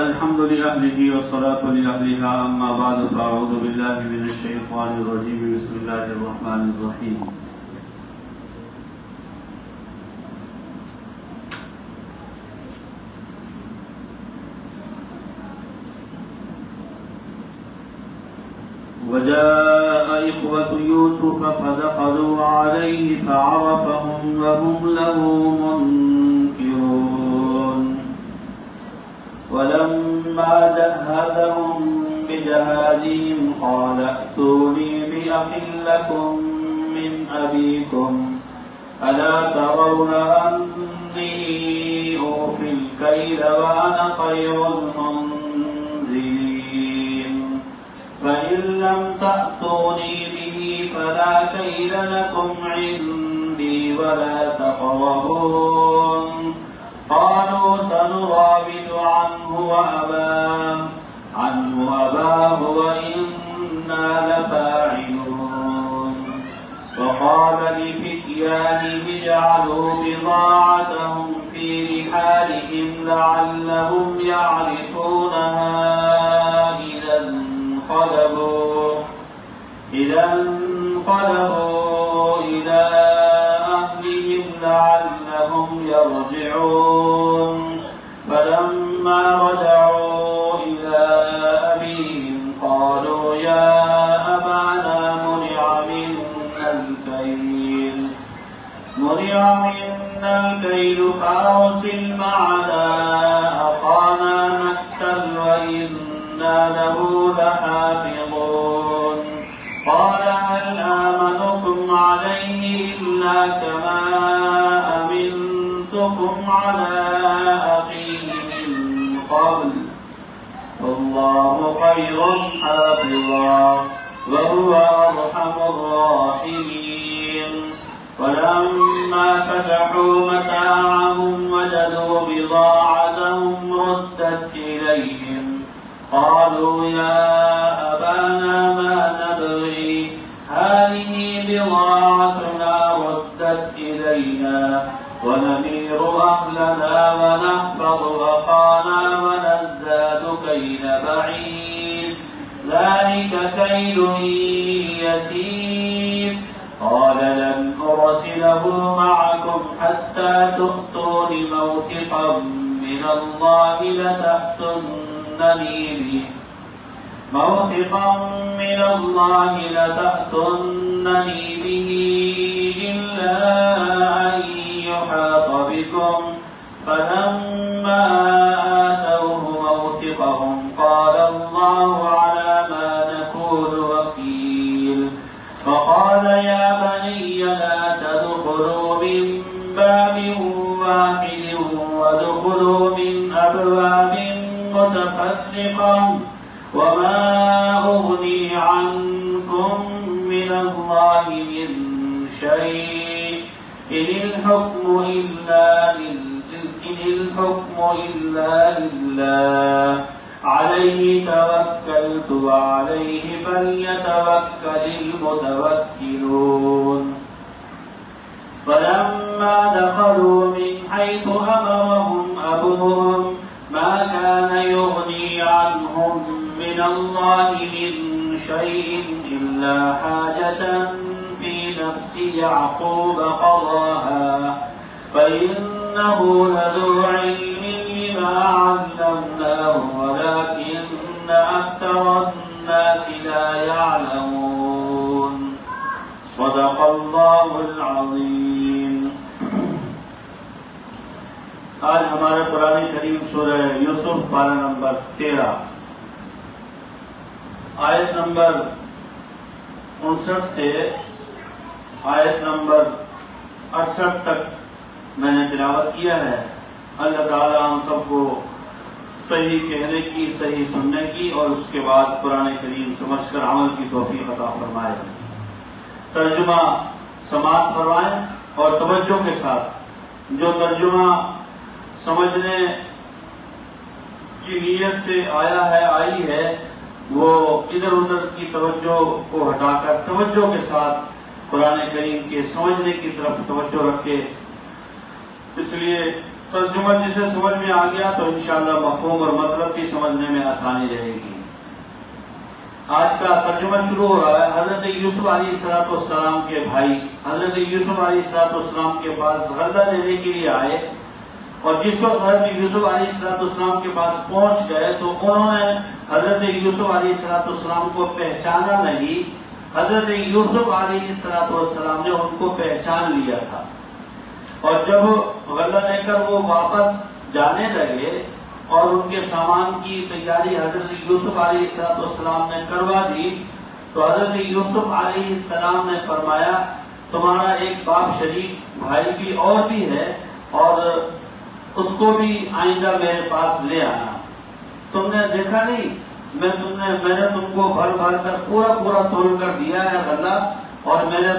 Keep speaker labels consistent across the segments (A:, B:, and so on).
A: الحمد لأهله والصلاة لأهلها أما بعد فأعوذ بالله من الشيطان الرجيم بسم الله الرحمن الرحيم وجاء إخوة يوسف فدخلوا عليه فعرفهم وهم له منكرون ولما جهزهم بجهازهم قال ائتوني بأخ لكم من أبيكم ألا ترون أني أوفي الكيل وأنا خير المنزلين فإن لم تأتوني به فلا كيل لكم عندي ولا تقربون قالوا سنراود عنه أباه وإنا لفاعلون وقال لفتيانه اجعلوا بضاعتهم في رحالهم لعلهم يعرفونها إذا انقلبوا إلى أهلهم لعلهم يرجعون فلما رجعوا إلى أبيهم قالوا يا أبانا منع منا الكيل فأرسل معنا أخانا نكتل وإنا له لحافظون قال هل آمنكم عليه إلا كما أمنتكم على أخيه من قبل والله خير حافظا وهو أرحم الراحمين ولما فتحوا متاعهم وجدوا بضاعتهم ردت إليهم قالوا يا أبانا ما نبغي هذه بضاعتنا ردت إلينا ونمير أهلنا ونحفظ أخانا ونزداد كيل بعيد ذلك كيل يسير قال لن أرسله معكم حتى تؤتون موثقا من الله لتأتونني به إلا أن يحاط بكم فلما آتوه موثقهم قال الله على ما نقول وكيل فقال يا بني لا تدخلوا من باب واحد وادخلوا من أبواب متفرقة وما أغني عنكم من الله من شيء إن الحكم إلا لله عليه توكلت وعليه فليتوكل المتوكلون فلما دخلوا من حيث أمرهم أبوهم ما كان يغني عنهم من الله من شيء إلا حاجة في نفس يعقوب قضاها فإنه لذو علم لما علمناه ولكن أكثر الناس لا يعلمون صدق الله العظيم. آج ہمارے قرآن کریم سورہ یوسف پارہ نمبر 13 آیت نمبر 59 سے آیت نمبر 68 تک میں نے تلاوت کیا ہے. اللہ تعالی ہم سب کو صحیح کہنے کی، صحیح سننے کی اور اس کے بعد قرآن کریم سمجھ کر عمل کی توفیق عطا فرمائے. ترجمہ سماعت فرمائیں اور توجہ کے ساتھ. جو ترجمہ سمجھنے کی نیت سے آئی ہے وہ ادھر ادھر کی توجہ کو ہٹا کر توجہ کے ساتھ قرآن کریم کے سمجھنے کی طرف توجہ رکھے. اس لیے ترجمہ جسے سمجھ میں آ گیا تو انشاءاللہ مفہوم اور مطلب بھی سمجھنے میں آسانی رہے گی۔ آج کا ترجمہ شروع ہو رہا ہے۔ حضرت یوسف علیہ السلام کے بھائی حضرت یوسف علیہ السلام کے پاس غلہ لینے کے لیے آئے، اور جس وقت حضرت یوسف علیہ السلام کے پاس پہنچ گئے تو انہوں نے حضرت یوسف علیہ السلام کو پہچانا نہیں۔ حضرت یوسف علیہ السلام نے ان کو پہچان لیا تھا، اور جب غلہ لے کر وہ واپس جانے لگے اور ان کے سامان کی تیاری حضرت یوسف علیہ السلام نے کروا دی، تو حضرت یوسف علیہ السلام نے فرمایا تمہارا ایک باپ شریک بھائی بھی اور بھی ہے، اور اس کو بھی آئندہ میرے پاس لے آنا۔ تم نے دیکھا نہیں میں نے تم کو بھر بھر کر پورا تول کر دیا ہے غلہ، اور میں نے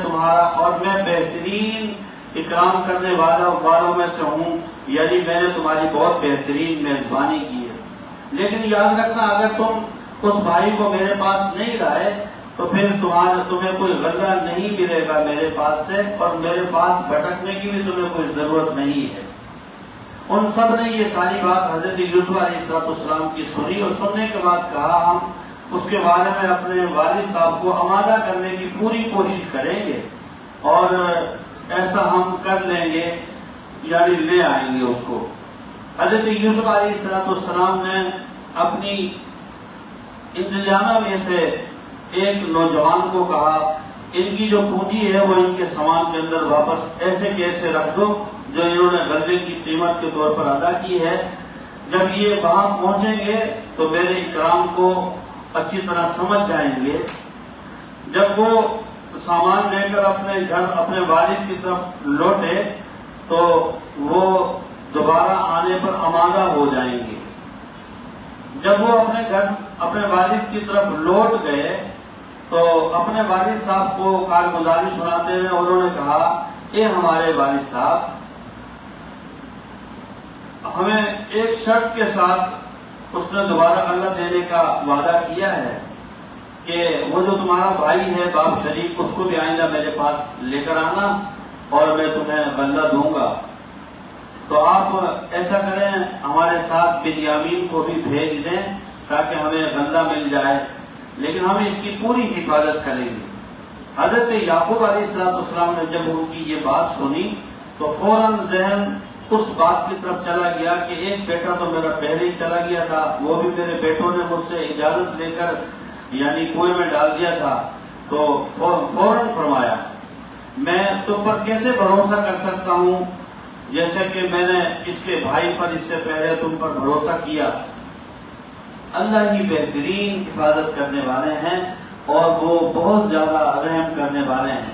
A: میں بہترین اکرام کرنے والوں میں سے ہوں، یعنی میں نے تمہاری بہت بہترین میزبانی کی ہے۔ لیکن یاد رکھنا اگر تم اس بھائی کو میرے پاس نہیں لائے تو پھر تمہیں کوئی غلہ نہیں ملے گا میرے پاس سے، اور میرے پاس بھٹکنے کی بھی تمہیں کوئی ضرورت نہیں ہے۔ ان سب نے یہ ساری بات حضرت یوسف علیہ السلام کی سنی، اور سننے کے بعد کہا ہم اس کے بارے میں اپنے والد صاحب کو آمادہ کرنے کی پوری کوشش کریں گے، اور ایسا ہم کر لیں گے، یعنی لے آئیں گے اس کو۔ حضرت یوسف علیہ السلام نے اپنی انتظامیہ میں سے ایک نوجوان کو کہا ان کی جو پونجی ہے وہ ان کے سامان کے اندر واپس ایسے کیسے رکھ دو جو انہوں نے غلے کی قیمت کے طور پر ادا کی ہے۔ جب یہ وہاں پہنچیں گے تو میرے اکرام کو اچھی طرح سمجھ جائیں گے۔ جب وہ سامان لے کر اپنے گھر اپنے والد کی طرف لوٹے تو وہ دوبارہ آنے پر آمادہ ہو جائیں گے۔ جب وہ اپنے گھر اپنے والد کی طرف لوٹ گئے تو اپنے والد صاحب کو کارگزاری سناتے ہوئے انہوں نے کہا اے ہمارے والد صاحب، ہمیں ایک شرط کے ساتھ اس نے دوبارہ غلہ دینے کا وعدہ کیا ہے کہ وہ جو تمہارا بھائی ہے باپ شریک اس کو بھی آئندہ میرے پاس لے کر آنا اور میں تمہیں غلہ دوں گا۔ تو آپ ایسا کریں ہمارے ساتھ بنیامین کو بھی بھیج دیں تاکہ ہمیں غلہ مل جائے، لیکن ہم اس کی پوری حفاظت کریں گے۔ حضرت یعقوب علیہ السلام نے جب ان کی یہ بات سنی تو فوراً ذہن اس بات کی طرف چلا گیا کہ ایک بیٹا تو میرا پہلے ہی چلا گیا تھا، وہ بھی میرے بیٹوں نے مجھ سے اجازت لے کر یعنی کنویں میں ڈال دیا تھا۔ تو فوراً فرمایا میں تم پر کیسے بھروسہ کر سکتا ہوں جیسے کہ میں نے اس کے بھائی پر اس سے پہلے تم پر بھروسہ کیا۔ اللہ ہی بہترین حفاظت کرنے والے ہیں اور وہ بہت زیادہ رحم کرنے والے ہیں۔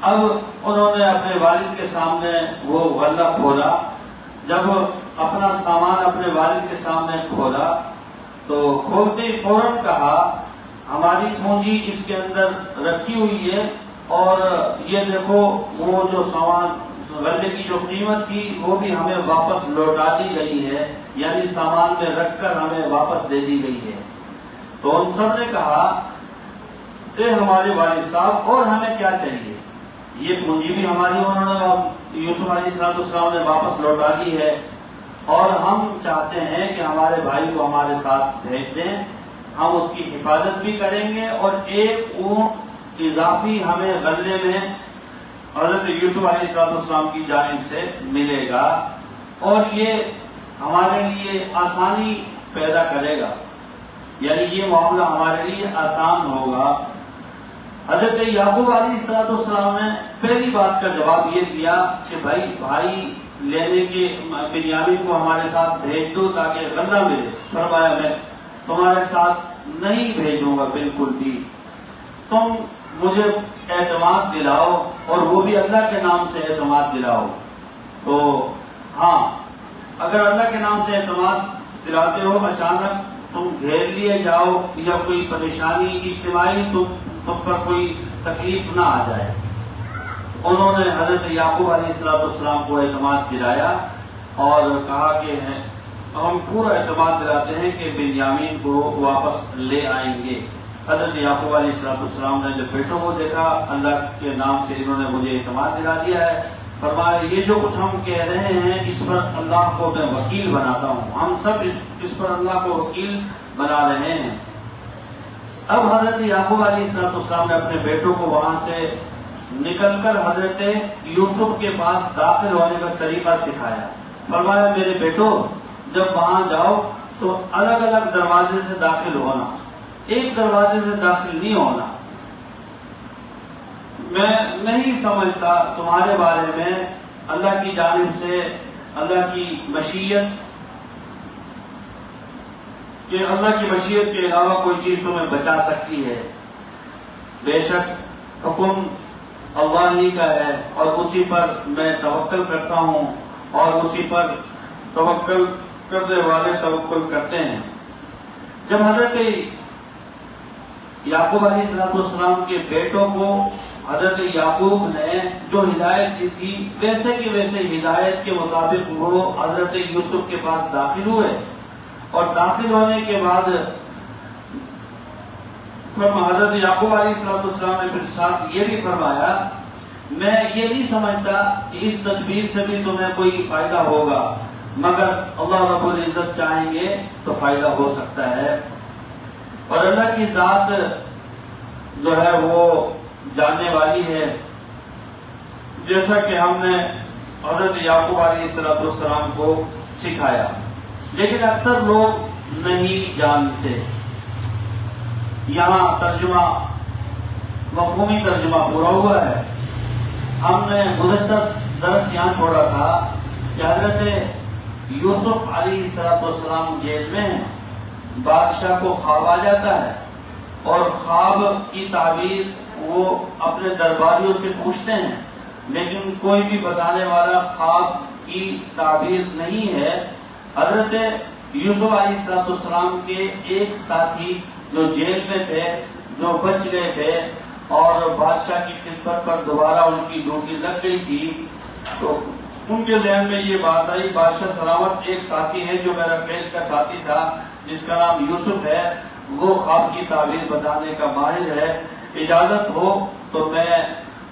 A: اب انہوں نے اپنے والد کے سامنے وہ غلہ کھولا۔ جب اپنا سامان اپنے والد کے سامنے کھولا تو کھولتے ہی فوراً کہا ہماری پونجی اس کے اندر رکھی ہوئی ہے، اور یہ دیکھو وہ جو سامان غلے کی جو قیمت تھی وہ بھی ہمیں واپس لوٹا دی گئی ہے، یعنی سامان میں رکھ کر ہمیں واپس دے دی گئی ہے۔ تو ان سب نے کہا کہ ہمارے والد صاحب اور ہمیں کیا چاہیے، یہ پونجی بھی ہماری انہوں نے یوسف علیہ السلام نے واپس لوٹا دی ہے، اور ہم چاہتے ہیں کہ ہمارے بھائی کو ہمارے ساتھ بھیج دیں، ہم اس کی حفاظت بھی کریں گے اور ایک اونٹ اضافی ہمیں غلے میں حضرت یوسف علیہ السلام کی جانب سے ملے گا، اور یہ ہمارے لیے آسانی پیدا کرے گا، یعنی یہ معاملہ ہمارے لیے آسان ہوگا۔ حضرت یعقوب علیہ السلام نے پہلی بات کا جواب یہ دیا کہ بھائی لینے کے بنیامین کو ہمارے ساتھ بھیج دو تاکہ غلہ ملے۔ فرمایا میں تمہارے ساتھ نہیں بھیجوں گا بالکل بھی، تم مجھے اعتماد دلاؤ اور وہ بھی اللہ کے نام سے اعتماد دلاؤ۔ تو ہاں، اگر اللہ کے نام سے اعتماد دلاتے ہو، اچانک تم گھیر لیے جاؤ یا کوئی پریشانی اجتماعی تم پر کوئی تکلیف نہ آ جائے۔ انہوں نے حضرت یعقوب علیہ السلام کو اعتماد دلایا اور کہا کہ ہم پورا اعتماد دلاتے ہیں کہ بنیامین کو واپس لے آئیں گے۔ حضرت یعقوب علیہ السلام نے جب بیٹوں کو دیکھا اللہ کے نام سے انہوں نے مجھے اعتماد دلا دیا ہے، فرمایا یہ جو کچھ ہم کہہ رہے ہیں اس پر اللہ کو میں وکیل بناتا ہوں، ہم سب اس پر اللہ کو وکیل بنا رہے ہیں۔ اب حضرت یعقوب علیہ السلام نے اپنے بیٹوں کو وہاں سے نکل کر حضرت یوسف کے پاس داخل ہونے کا طریقہ سکھایا۔ فرمایا میرے بیٹو جب وہاں جاؤ تو الگ الگ دروازے سے داخل ہونا، ایک دروازے سے داخل نہیں ہونا۔ میں نہیں سمجھتا تمہارے بارے میں اللہ کی جانب سے اللہ کی مشیت کہ اللہ کی مشیت کے علاوہ کوئی چیز تمہیں بچا سکتی ہے۔ بے شک حکم اللہ ہی کا ہے اور اسی پر میں توکل کرتا ہوں اور اسی پر توکل کرنے والے توکل کرتے ہیں۔ جب حضرت یعقوب علیہ السلام کے بیٹوں کو حضرت یعقوب نے جو ہدایت دی تھی ویسے کی ویسے ہدایت کے مطابق وہ حضرت یوسف کے پاس داخل ہوئے، اور داخل ہونے کے بعد حضرت یعقوب علیہ السلام نے پھر ساتھ یہ بھی فرمایا میں یہ نہیں سمجھتا کہ اس تدبیر سے بھی تمہیں کوئی فائدہ ہوگا، مگر اللہ رب العزت چاہیں گے تو فائدہ ہو سکتا ہے، اور اللہ کی ذات جو ہے وہ جاننے والی ہے۔ جیسا کہ ہم نے حضرت یعقوب علیہ السلام کو سکھایا، لیکن اکثر لوگ نہیں جانتے۔ یہاں ترجمہ مفہومی ترجمہ پورا ہوا ہے۔ ہم نے گزشتہ درس یہاں چھوڑا تھا کہ حضرت یوسف علیہ السلام جیل میں ہیں، بادشاہ کو خواب آ جاتا ہے اور خواب کی تعبیر وہ اپنے درباریوں سے پوچھتے ہیں، لیکن کوئی بھی بتانے والا خواب کی تعبیر نہیں ہے۔ حضرت یوسف علیہ السلام کے ایک ساتھی جو جیل میں تھے، جو بچ گئے تھے اور بادشاہ کی خدمت پر دوبارہ ان کی ڈیوٹی لگ گئی تھی، تو ان کے ذہن میں یہ بات آئی بادشاہ سلامت ایک ساتھی ہے جو میرا قید کا ساتھی تھا جس کا نام یوسف ہے، وہ خواب کی تعبیر بتانے کا ماہر ہے، اجازت ہو تو میں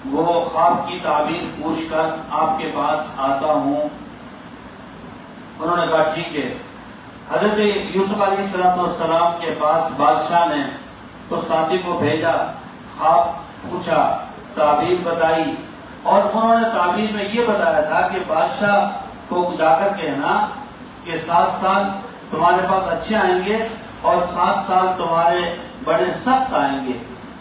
A: وہ خواب کی تعبیر پوچھ کر آپ کے پاس آتا ہوں۔ انہوں نے کہا ٹھیک ہے۔ حضرت یوسف علیہ السلام کے پاس بادشاہ نے اس ساتھی کو بھیجا، خواب پوچھا، تعبیر بتائی، اور انہوں نے تعبیر میں یہ بتایا تھا کہ بادشاہ کو جا کر کہنا کہ 7 سال تمہارے پاس اچھے آئیں گے اور 7 سال تمہارے بڑے سخت آئیں گے۔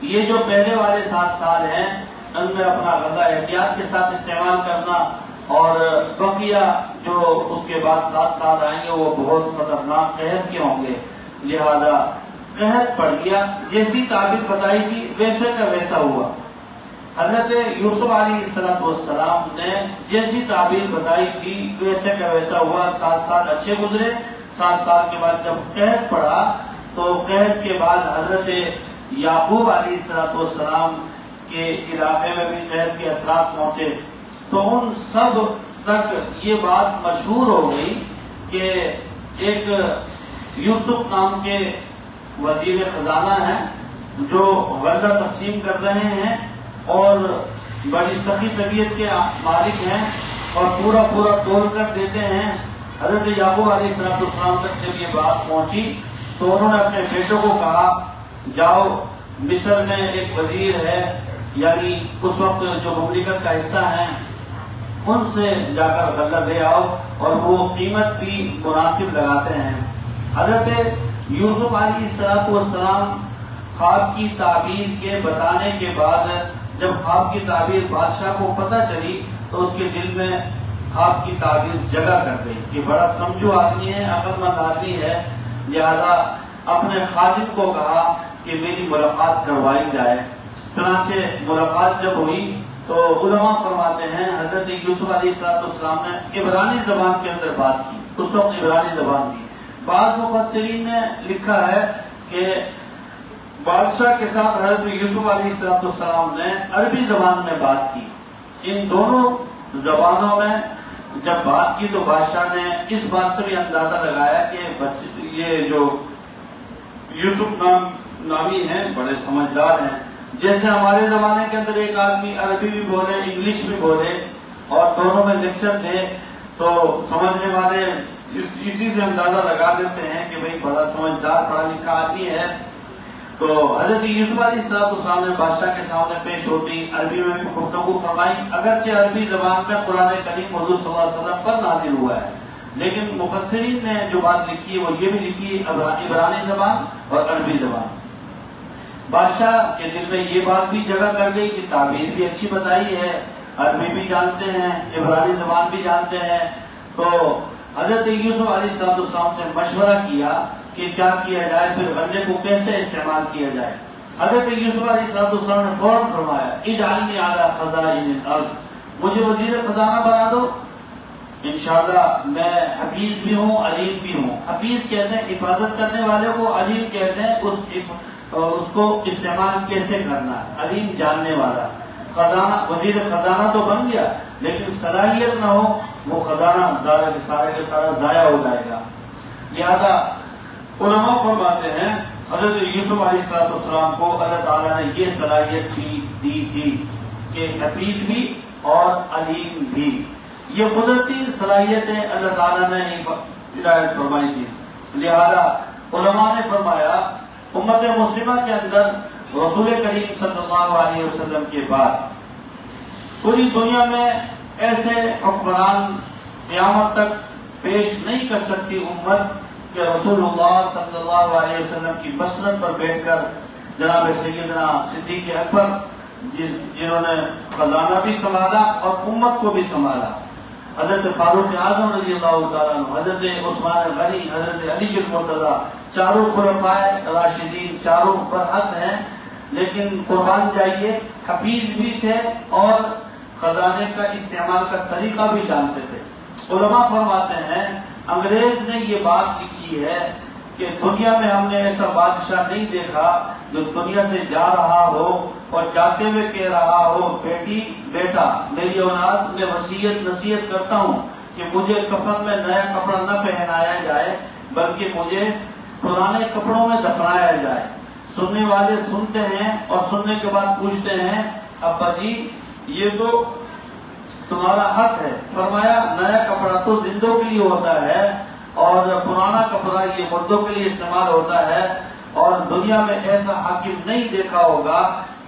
A: یہ جو پہلے والے 7 سال ہیں ان میں اپنا غلہ احتیاط کے ساتھ استعمال کرنا، اور بقیہ جو اس کے بعد 7 سال آئیں گے وہ بہت خطرناک قحط کے ہوں گے، لہذا قحط پڑ گیا۔ جیسی تعبیر بتائی تھی ویسے کا ویسا ہوا۔ حضرت یوسف علیہ السلام نے جیسی تعبیر بتائی تھی ویسے کا ویسا ہوا، 7 سال اچھے گزرے۔ 7 سال کے بعد جب قحط پڑا تو قحط کے بعد حضرت یعقوب علیہ السلام کے علاقے میں بھی قحط کے اثرات پہنچے، تو ان سب تک یہ بات مشہور ہو گئی کہ ایک یوسف نام کے وزیر خزانہ ہیں جو غلہ تقسیم کر رہے ہیں اور بڑی سخی طبیعت کے مالک ہیں اور پورا تول کر دیتے ہیں۔ حضرت یعقوب علیہ السلام تک جب یہ بات پہنچی تو انہوں نے اپنے بیٹوں کو کہا جاؤ مصر میں ایک وزیر ہے، یعنی اس وقت جو مملکت کا حصہ ہیں ان سے جا کر غلہ لے آؤ، اور وہ قیمت بھی مناسب لگاتے ہیں۔ حضرت یوسف علیہ السلام خواب کی تعبیر کے بتانے کے بعد جب خواب کی تعبیر بادشاہ کو پتہ چلی تو اس کے دل میں خواب کی تعبیر جگہ کر گئی کہ بڑا سمجھو آدمی ہے، عقل مند آدمی ہے، لہذا اپنے خادم کو کہا کہ میری ملاقات کروائی جائے۔ چنانچہ ملاقات جب ہوئی تو علماء فرماتے ہیں حضرت یوسف علیہ السلام نے عبرانی زبان کے اندر بات کی، اس وقت عبرانی زبان تھی۔ بعض مفسرین نے لکھا ہے کہ بادشاہ کے ساتھ حضرت یوسف علیہ السلام نے عربی زبان میں بات کی۔ ان دونوں زبانوں میں جب بات کی تو بادشاہ نے اس بات سے بھی اندازہ لگایا کہ یہ جو یوسف نامی ہیں بڑے سمجھدار ہیں، جیسے ہمارے زمانے کے اندر ایک آدمی عربی بھی بولے انگلش بھی بولے اور دونوں میں لیکچر تھے، تو سمجھنے والے اسی سے اندازہ لگا دیتے ہیں کہ بھئی بڑا سمجھدار پڑھا لکھا آدمی ہے۔ تو حضرت یوسف علیہ السلام نے بادشاہ کے سامنے پیش ہوتی، عربی میں بھی گفتگو فرمائی، اگرچہ عربی زبان میں قرآن کریم حضور صلی اللہ علیہ وسلم پر نازل ہوا ہے، لیکن مفسرین نے جو بات لکھی ہے وہ یہ بھی لکھی ہے عبرانی زبان اور عربی زبان۔ بادشاہ کے دل میں یہ بات بھی جگہ کر گئی کہ تعبیر بھی اچھی بتائی ہے، عربی بھی جانتے ہیں، عبرانی زبان بھی جانتے ہیں۔ تو حضرت یوسف علیہ السلام سے مشورہ کیا کہ کیا کیا جائے، پھر بندے کو کیسے استعمال کیا جائے۔ حضرت یوسف علیہ السلام نے فوراً فرمایا اجعلنی علی خزائن الارض، مجھے وزیر خزانہ بنا دو، انشاءاللہ میں حفیظ بھی ہوں علیم بھی ہوں۔ حفیظ کہتے ہیں حفاظت کرنے والے کو، علیم کہتے ہیں اس کو استعمال کیسے کرنا، علیم جاننے والا۔ خزانہ وزیر خزانہ تو بن گیا، لیکن صلاحیت نہ ہو وہ خزانہ سارے کے سارا ضائع ہو جائے گا۔ لہذا علماء فرماتے ہیں حضرت یوسف علیہ السلام کو اللہ تعالیٰ نے یہ صلاحیت بھی دی تھی کہ حفیظ بھی اور علیم بھی، یہ قدرتی صلاحیتیں اللہ تعالیٰ نے عنایت فرمائی تھی۔ لہذا علماء نے فرمایا امت مسلمہ کے اندر رسول کریم صلی اللہ علیہ وسلم کے بعد پوری دنیا میں ایسے حکمران قیامت تک پیش نہیں کر سکتی امت کہ رسول اللہ صلی اللہ علیہ وسلم کی مسند پر بیٹھ کر جناب سیدنا صدیق اکبر جنہوں نے خزانہ بھی سنبھالا اور امت کو بھی سنبھالا، حضرت فاروق اعظم رضی اللہ تعالیٰ عنہ، حضرت عثمان غنی، حضرت علی المرتضیٰ، چاروں خلفائے راشدین چاروں برحق ہیں، لیکن قربان جائیے حفیظ بھی تھے اور خزانے کا استعمال کا طریقہ بھی جانتے تھے۔ علماء فرماتے ہیں انگریز نے یہ بات لکھی ہے کہ دنیا میں ہم نے ایسا بادشاہ نہیں دیکھا جو دنیا سے جا رہا ہو اور جاتے ہوئے کہہ رہا ہو بیٹی بیٹا میری اولاد میں وصیت نصیحت کرتا ہوں کہ مجھے کفن میں نیا کپڑا نہ پہنایا جائے بلکہ مجھے پرانے کپڑوں میں دفنایا جائے۔ سننے والے سنتے ہیں اور سننے کے بعد پوچھتے ہیں ابا جی یہ تو تمہارا حق ہے۔ فرمایا نیا کپڑا تو زندوں کے لیے ہوتا ہے اور پرانا کپڑا یہ مردوں کے لیے استعمال ہوتا ہے، اور دنیا میں ایسا حاکم نہیں دیکھا ہوگا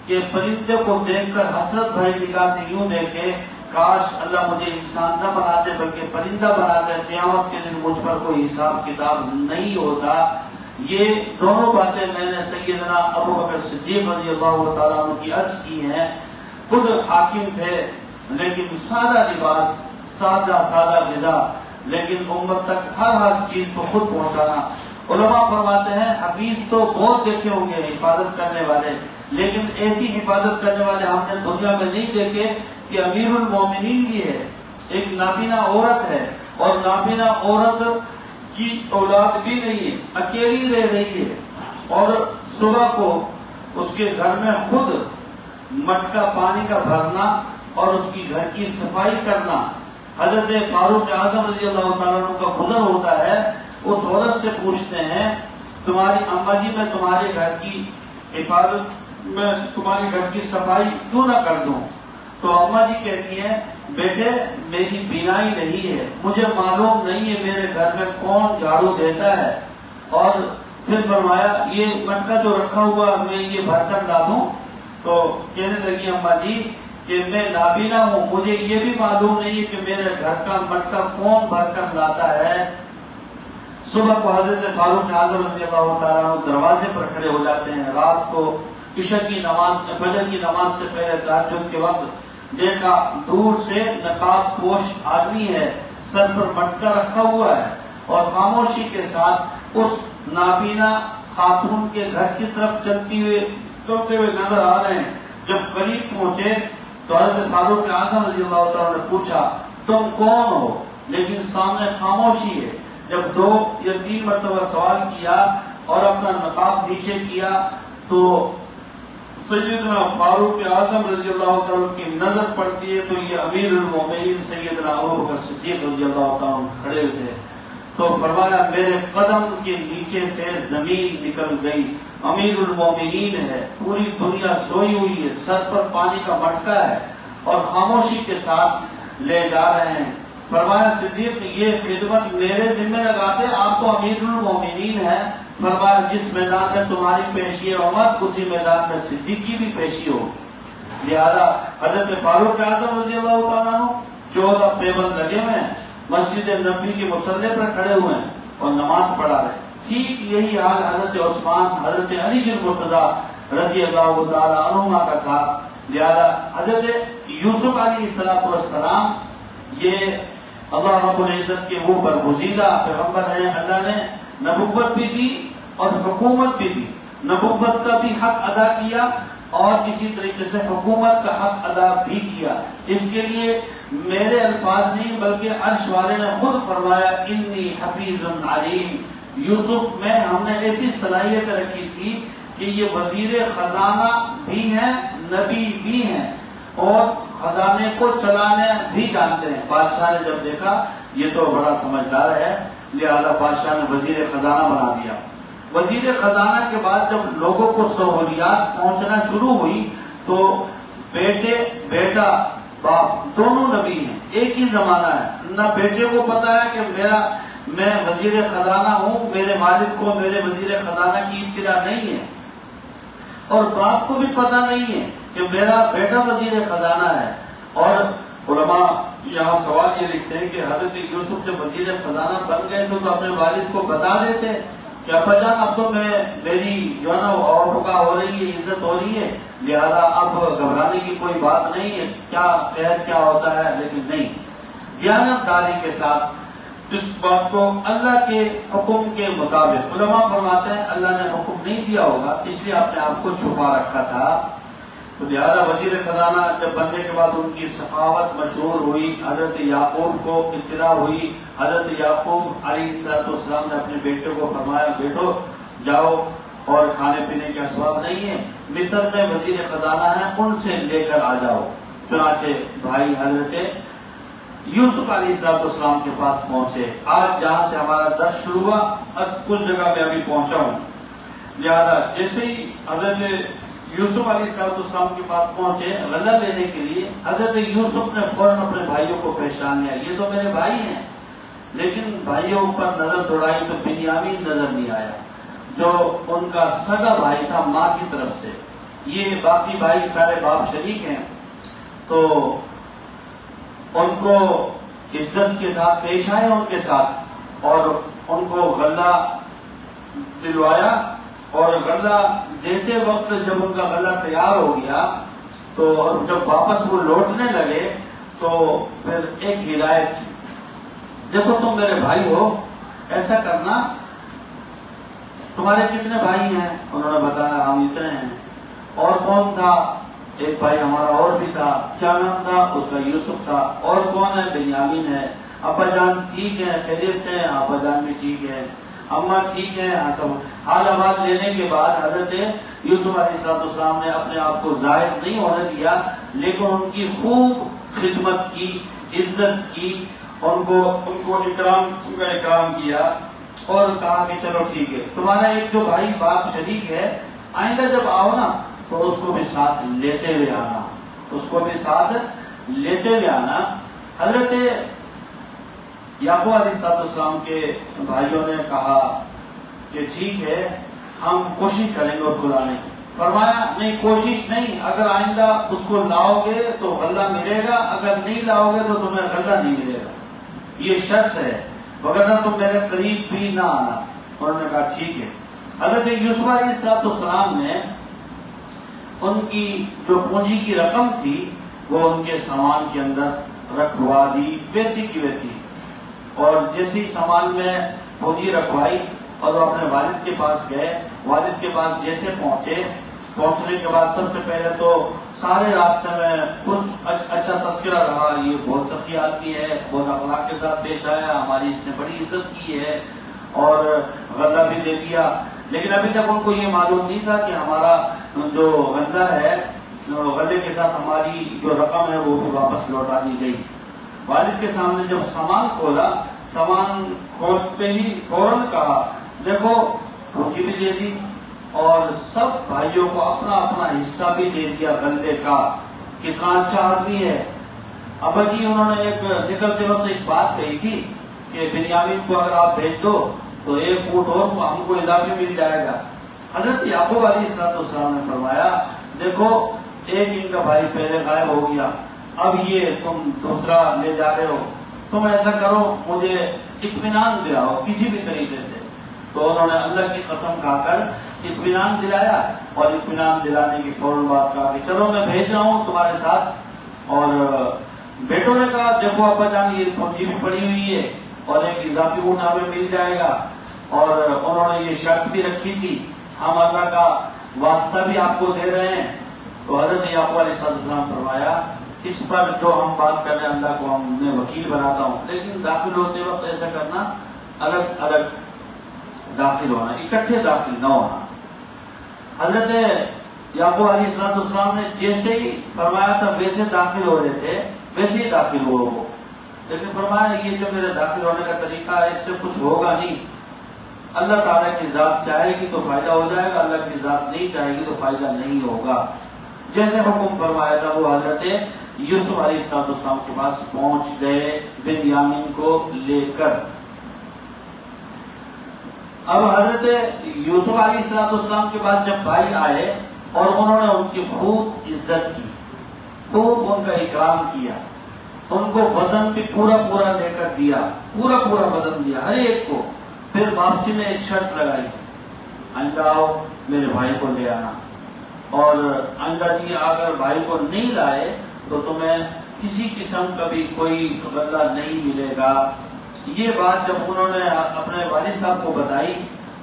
A: کہ پرندے کو دیکھ کر حسرت بھری نگاہ سے یوں دیکھے کاش اللہ مجھے انسان نہ بناتے بلکہ پرندہ بناتے، قیامت کے دن مجھ پر کوئی حساب کتاب نہیں ہوتا۔ یہ دونوں باتیں میں نے سیدنا ابو بکر صدیق رضی اللہ تعالیٰ عنہ کی عرض کی ہیں۔ خود حاکم تھے لیکن سادہ لباس، سادہ غذا، لیکن امت تک ہر چیز کو خود پہنچانا۔ علماء فرماتے ہیں حفیظ تو بہت دیکھے ہوں گے حفاظت کرنے والے، لیکن ایسی حفاظت کرنے والے ہم نے دنیا میں نہیں دیکھے کہ امیر المومنین بھی ہے، ایک نابینا عورت ہے اور نابینا عورت کی اولاد بھی نہیں ہے، اکیلی رہ رہی ہے، اور صبح کو اس کے گھر میں خود مٹکا پانی کا بھرنا اور اس کی گھر کی صفائی کرنا۔ حضرت فاروق اعظم رضی اللہ تعالیٰ عنہ کا گزر ہوتا ہے، اس عورت سے پوچھتے ہیں تمہاری اما جی میں تمہارے گھر کی حفاظت میں تمہارے گھر کی صفائی کیوں نہ کر دوں؟ تو اما جی کہتی ہیں بیٹے میری بینائی نہیں ہے، مجھے معلوم نہیں ہے میرے گھر میں کون جھاڑو دیتا ہے۔ اور پھر فرمایا یہ مٹکا جو رکھا ہوا میں یہ بھر کر لا دوں؟ تو کہنے لگی اما جی کہ میں نابینا ہوں، مجھے یہ بھی معلوم نہیں ہے کہ میرے گھر کا مٹکا کون بھر کر لاتا ہے۔ صبح کو حضرت فاروق اعظم رضی اللہ تعالیٰ عنہ دروازے پر کھڑے ہو جاتے ہیں، رات کو عشاء کی نماز فجر کی نماز سے پہلے تہجد کے وقت دیکھا دور سے نقاب پوش آدمی ہے، سر پر مٹکا رکھا ہوا ہے اور خاموشی کے ساتھ اس نابینا خاتون کے گھر کی طرف چلتے ہوئے نظر آ رہے ہیں۔ جب قریب پہنچے تو حضرت فاروق اعظم رضی اللہ تعالیٰ نے پوچھا تم کون ہو؟ لیکن سامنے خاموشی ہے۔ جب 2 یا 3 مرتبہ سوال کیا اور اپنا نقاب نیچے کیا تو سیدنا فاروق اعظم رضی اللہ تعالیٰ کی نظر پڑتی ہے تو یہ امیر المومنین سیدنا ابو بکر صدیق رضی اللہ تعالیٰ کھڑے ہوئے، تو فرمایا میرے قدم کے نیچے سے زمین نکل گئی، امیر المومنین ہے، پوری دنیا سوئی ہوئی ہے، سر پر پانی کا مٹکا ہے اور خاموشی کے ساتھ لے جا رہے ہیں۔ فرمایا صدیق یہ خدمت میرے ذمہ لگاتے، آپ تو امیر المومنین ہیں۔ فرمایا جس میدان میں تمہاری پیشی ہے عمر، اسی میدان میں صدیق کی بھی پیشی ہوگی۔ لہذا حضرت فاروق اعظم رضی اللہ تعالیٰ عنہ 14 پیبند لگے ہوئے ہیں، مسجد نبی کے مصلی پر کھڑے ہوئے ہیں اور نماز پڑھا رہے ہیں۔ ٹھیک یہی حال حضرت عثمان، حضرت علی المرتضی رضی اللہ تعالیٰ عنہما کا تھا۔ لہذا حضرت یوسف علیہ السلام یہ اللہ رب العزت کے وہ برگزیدہ پیغمبر ہیں، اللہ نے نبوت بھی دی اور حکومت بھی دی۔ نبوت کا بھی حق ادا کیا اور اسی طریقے سے حکومت کا حق ادا بھی کیا۔ اس کے لیے میرے الفاظ نہیں بلکہ عرش والے نے خود فرمایا انی حفیظ علیم۔ یوسف میں ہم نے ایسی صلاحیت رکھی تھی کہ یہ وزیر خزانہ بھی ہیں، نبی بھی ہیں اور خزانے کو چلانے بھی جانتے ہیں۔ بادشاہ نے جب دیکھا یہ تو بڑا سمجھدار ہے، لہذا بادشاہ نے وزیر خزانہ بنا دیا۔ وزیر خزانہ کے بعد جب لوگوں کو سہولیات پہنچنا شروع ہوئی تو بیٹا باپ دونوں نبی ہیں، ایک ہی زمانہ ہے۔ نہ بیٹے کو پتا ہے کہ میں وزیر خزانہ ہوں، میرے والد کو میرے وزیر خزانہ کی اطلاع نہیں ہے، اور باپ کو بھی پتا نہیں ہے کہ میرا بیٹا وزیر خزانہ ہے۔ اور علماء یہاں سوال یہ لکھتے ہیں کہ حضرت یوسف جب وزیر خزانہ بن گئے تو اپنے والد کو بتا دیتے کہ ابا جان اب تو میری جو ہے نا اوقا ہو رہی ہے، عزت ہو رہی ہے، لہذا اب گھبرانے کی کوئی بات نہیں ہے، کیا خیر کیا ہوتا ہے۔ لیکن نہیں، دیانتداری کے ساتھ اس بات کو اللہ کے حکم کے مطابق، علماء فرماتے ہیں اللہ نے حکم نہیں دیا ہوگا اس لیے اپنے آپ کو چھپا رکھا تھا۔ تو لہذا وزیر خزانہ جب بننے کے بعد ان کی سخاوت مشہور ہوئی، حضرت یعقوب کو اطلاع ہوئی۔ حضرت یعقوب علیہ السلام نے اپنے بیٹے کو فرمایا بیٹو جاؤ اور کھانے پینے کے اسباب نہیں ہیں، مصر میں وزیر خزانہ ہیں ان سے لے کر آ جاؤ۔ چنانچہ بھائی حضرت یوسف علیہ السلام کے پاس پہنچے۔ آج جہاں سے ہمارا درس شروع ہوا اس جگہ میں ابھی پہنچا ہوں۔ لہذا جیسے ہی حضرت یوسف علیہ السلام کے پاس پہنچے غلہ لینے کے لیے، حضرت یوسف نے فوراً اپنے بھائیوں کو پہچان لیا، یہ تو میرے بھائی ہیں۔ لیکن بھائیوں پر نظر دوڑائی تو بنیامین نظر نہیں آیا جو ان کا سگا بھائی تھا ماں کی طرف سے۔ یہ باقی بھائی سارے باپ شریک ہیں تو ان کو عزت کے ساتھ پیش آئے ان کے ساتھ اور ان کو غلہ دلوایا، اور غلہ دیتے وقت جب ان کا غلہ تیار ہو گیا تو جب واپس وہ لوٹنے لگے تو پھر ایک ہدایت تھی، دیکھو تم میرے بھائی ہو، ایسا کرنا، تمہارے کتنے بھائی ہیں؟ انہوں نے بتایا ہم اتنے ہیں۔ اور کون تھا؟ ایک بھائی ہمارا اور بھی تھا، کیا نام تھا؟ اس کا یوسف تھا۔ اور کون ہے؟ بنیامین ہے۔ ابا جان ٹھیک ہے، خیریت سے ہیں؟ ابا جان بھی ٹھیک ہے، اماں ٹھیک ہے، سب حال آباد لینے کے بعد حضرت یوسف علیہ السلام نے اپنے آپ کو ظاہر نہیں ہونے دیا، لیکن ان کی خوب خدمت کی، عزت کی، ان کو اکرام کیا اور کہا کہ چلو ٹھیک ہے، تمہارا ایک جو بھائی باپ شریک ہے آئندہ جب آؤ نا تو اس کو بھی ساتھ لیتے ہوئے آنا، اس کو بھی ساتھ لیتے ہوئے آنا۔ حضرت یعقوب علیہ السلام کے بھائیوں نے کہا کہ ٹھیک ہے ہم کوشش کریں گے اس کو لانے کی۔ فرمایا نہیں کوشش نہیں، اگر آئندہ اس کو لاؤ گے تو غلہ ملے گا، اگر نہیں لاؤ گے تو تمہیں غلہ نہیں ملے گا، یہ شرط ہے، وگرنہ تم میرے قریب بھی نہ آنا۔ انہوں نے کہا ٹھیک ہے۔ حضرت یوسف علیہ السلام نے ان کی جو پونجی کی رقم تھی وہ ان کے سامان کے اندر رکھوا دی ویسی کی ویسی، اور جیسی سامان میں پونجی رکھوائی اور وہ اپنے والد کے پاس گئے۔ والد کے پاس جیسے پہنچنے کے بعد سب سے پہلے تو سارے راستے میں خوش اچھا تذکرہ رہا، یہ بہت سخی آدمی ہے، بہت اخلاق کے ساتھ پیش آیا، ہماری اس نے بڑی عزت کی ہے اور غلہ بھی دے دیا۔ لیکن ابھی تک ان کو یہ معلوم نہیں تھا کہ ہمارا جو غلہ ہے، غلے کے ساتھ ہماری جو رقم ہے وہ بھی واپس لوٹا دی گئی۔ والد کے سامنے جب سامان کھولا، سامان کھولتے ہی فوراً کہا دیکھو پونجی بھی دے دی اور سب بھائیوں کو اپنا اپنا حصہ بھی دے دیا غلے کا، کتنا اچھا آدمی ہے۔ ابا جی انہوں نے ایک نکلتے وقت ایک بات کہی تھی کہ بنیامین کو اگر آپ بھیج دو تو 1 فٹ اور ہم کو اضافی مل جائے گا۔ حضرت یعقوب علیہ السلام نے فرمایا دیکھو ایک ان کا بھائی پہلے غائب ہو گیا، اب یہ تم دوسرا لے جا رہے ہو، تم ایسا کرو مجھے اطمینان دلاؤ کسی بھی طریقے سے۔ تو انہوں نے اللہ کی قسم کھا کر اطمینان دلایا، اور اطمینان دلانے کی فوراً بات کہا کہ چلو میں بھیج رہا ہوں تمہارے ساتھ۔ اور بیٹوں نے کہا دیکھو ابا جان یہ پونجی بھی پڑی ہوئی ہے اور ایک اضافی اونٹ ہمیں مل جائے گا، اور انہوں نے یہ شرط بھی رکھی تھی ہم اللہ کا واسطہ بھی آپ کو دے رہے ہیں۔ تو حضرت یعقوب علیہ السلام فرمایا اس پر جو ہم بات کر رہے ہیں اللہ کو ہم نے وکیل بناتا ہوں، لیکن داخل ہوتے وقت ایسا کرنا الگ الگ داخل ہونا، اکٹھے داخل نہ ہونا۔ حضرت یعقوب علیہ السلام نے جیسے ہی فرمایا تھا ویسے داخل ہو رہے تھے، ویسے ہی داخل ہوئے وہ، لیکن فرمایا یہ جو میرے داخل ہونے کا طریقہ ہے اس سے کچھ ہوگا نہیں، اللہ تعالیٰ کی ذات چاہے گی تو فائدہ ہو جائے گا، اللہ کی ذات نہیں چاہے گی تو فائدہ نہیں ہوگا۔ جیسے حکم فرمایا تھا وہ حضرت یوسف علیہ السلام کے پاس پہنچ گئے بنیامین کو لے کر۔ اب حضرت یوسف علیہ السلام کے بعد جب بھائی آئے اور انہوں نے ان کی خوب عزت کی، خوب ان کا اکرام کیا، ان کو وزن بھی پورا پورا لے کر دیا، پورا پورا وزن دیا ہر ایک کو۔ پھر واپسی میں ایک شرط لگائی آئندہ آؤ میرے بھائی کو لے آنا، اور آئندہ جی اگر بھائی کو نہیں لائے تو تمہیں کسی قسم کا بھی کوئی بدلہ نہیں ملے گا۔ یہ بات جب انہوں نے اپنے والد صاحب کو بتائی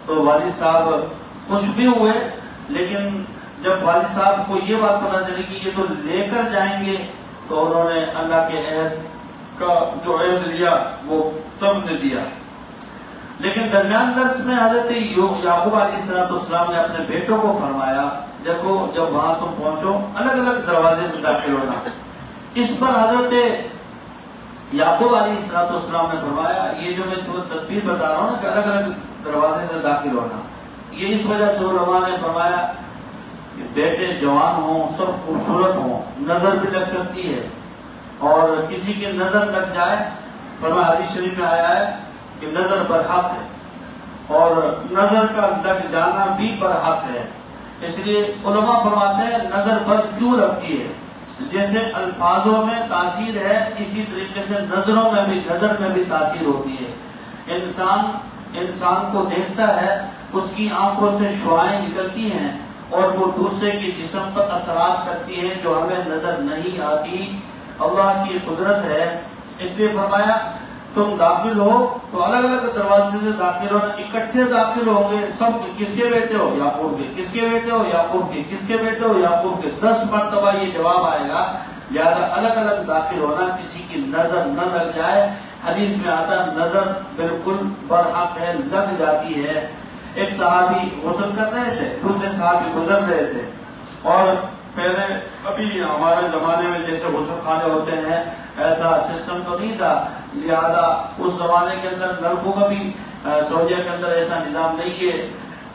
A: تو والد صاحب خوش بھی ہوئے، لیکن جب والد صاحب کو یہ بات پتا چلی کہ یہ تو لے کر جائیں گے تو انہوں نے اللہ کے عہد کا جو عہد لیا وہ سب نے دیا۔ لیکن درمیان درس میں حضرت یعقوب علیہ السلام نے اپنے بیٹوں کو فرمایا دیکھو جب وہاں تم پہنچو الگ الگ دروازے سے داخل ہونا۔ اس پر حضرت یعقوب علیہ السلام نے فرمایا یہ جو میں تمہیں تدبیر بتا رہا ہوں نا کہ الگ الگ دروازے سے داخل ہونا، یہ اس وجہ سے علماء نے فرمایا کہ بیٹے جوان ہوں، سب خوبصورت ہوں، نظر بھی لگ سکتی ہے، اور کسی کی نظر لگ جائے فرمایا حدیث شریف میں آیا ہے کہ نظر برحق ہے، اور نظر کا لگ جانا بھی برحق ہے۔ اس لیے علماء فرماتے ہیں نظر بد کیوں رکھتی ہے، جیسے الفاظوں میں تاثیر ہے اسی طریقے سے نظر میں بھی تاثیر ہوتی ہے۔ انسان کو دیکھتا ہے، اس کی آنکھوں سے شعاعیں نکلتی ہیں اور وہ دوسرے کے جسم پر اثرات کرتی ہیں جو ہمیں نظر نہیں آتی، اللہ کی قدرت ہے۔ اس لیے فرمایا تم داخل ہو تو الگ الگ دروازے سے داخل ہو، اکٹھے داخل ہوں گے سب۔ کس کے بیٹے ہو؟ یعقوب کے۔ کس کے بیٹے ہو؟ یعقوب کے۔ کس کے بیٹے ہو؟ یعقوب کے۔ 10 مرتبہ یہ جواب آئے گا، لہذا الگ الگ داخل ہونا، کسی کی نظر نہ لگ جائے۔ حدیث میں آتا نظر بالکل برحق ہے، لگ جاتی ہے۔ ایک صحابی غسل کر رہے تھے، دوسرے صحابی گزر رہے تھے، اور پہلے ابھی ہمارے زمانے میں جیسے غسل خانے ہوتے ہیں ایسا سسٹم تو نہیں تھا، لہذا اس زمانے کے اندر نلکوں کا بھی سعودیہ کے اندر ایسا نظام نہیں ہے۔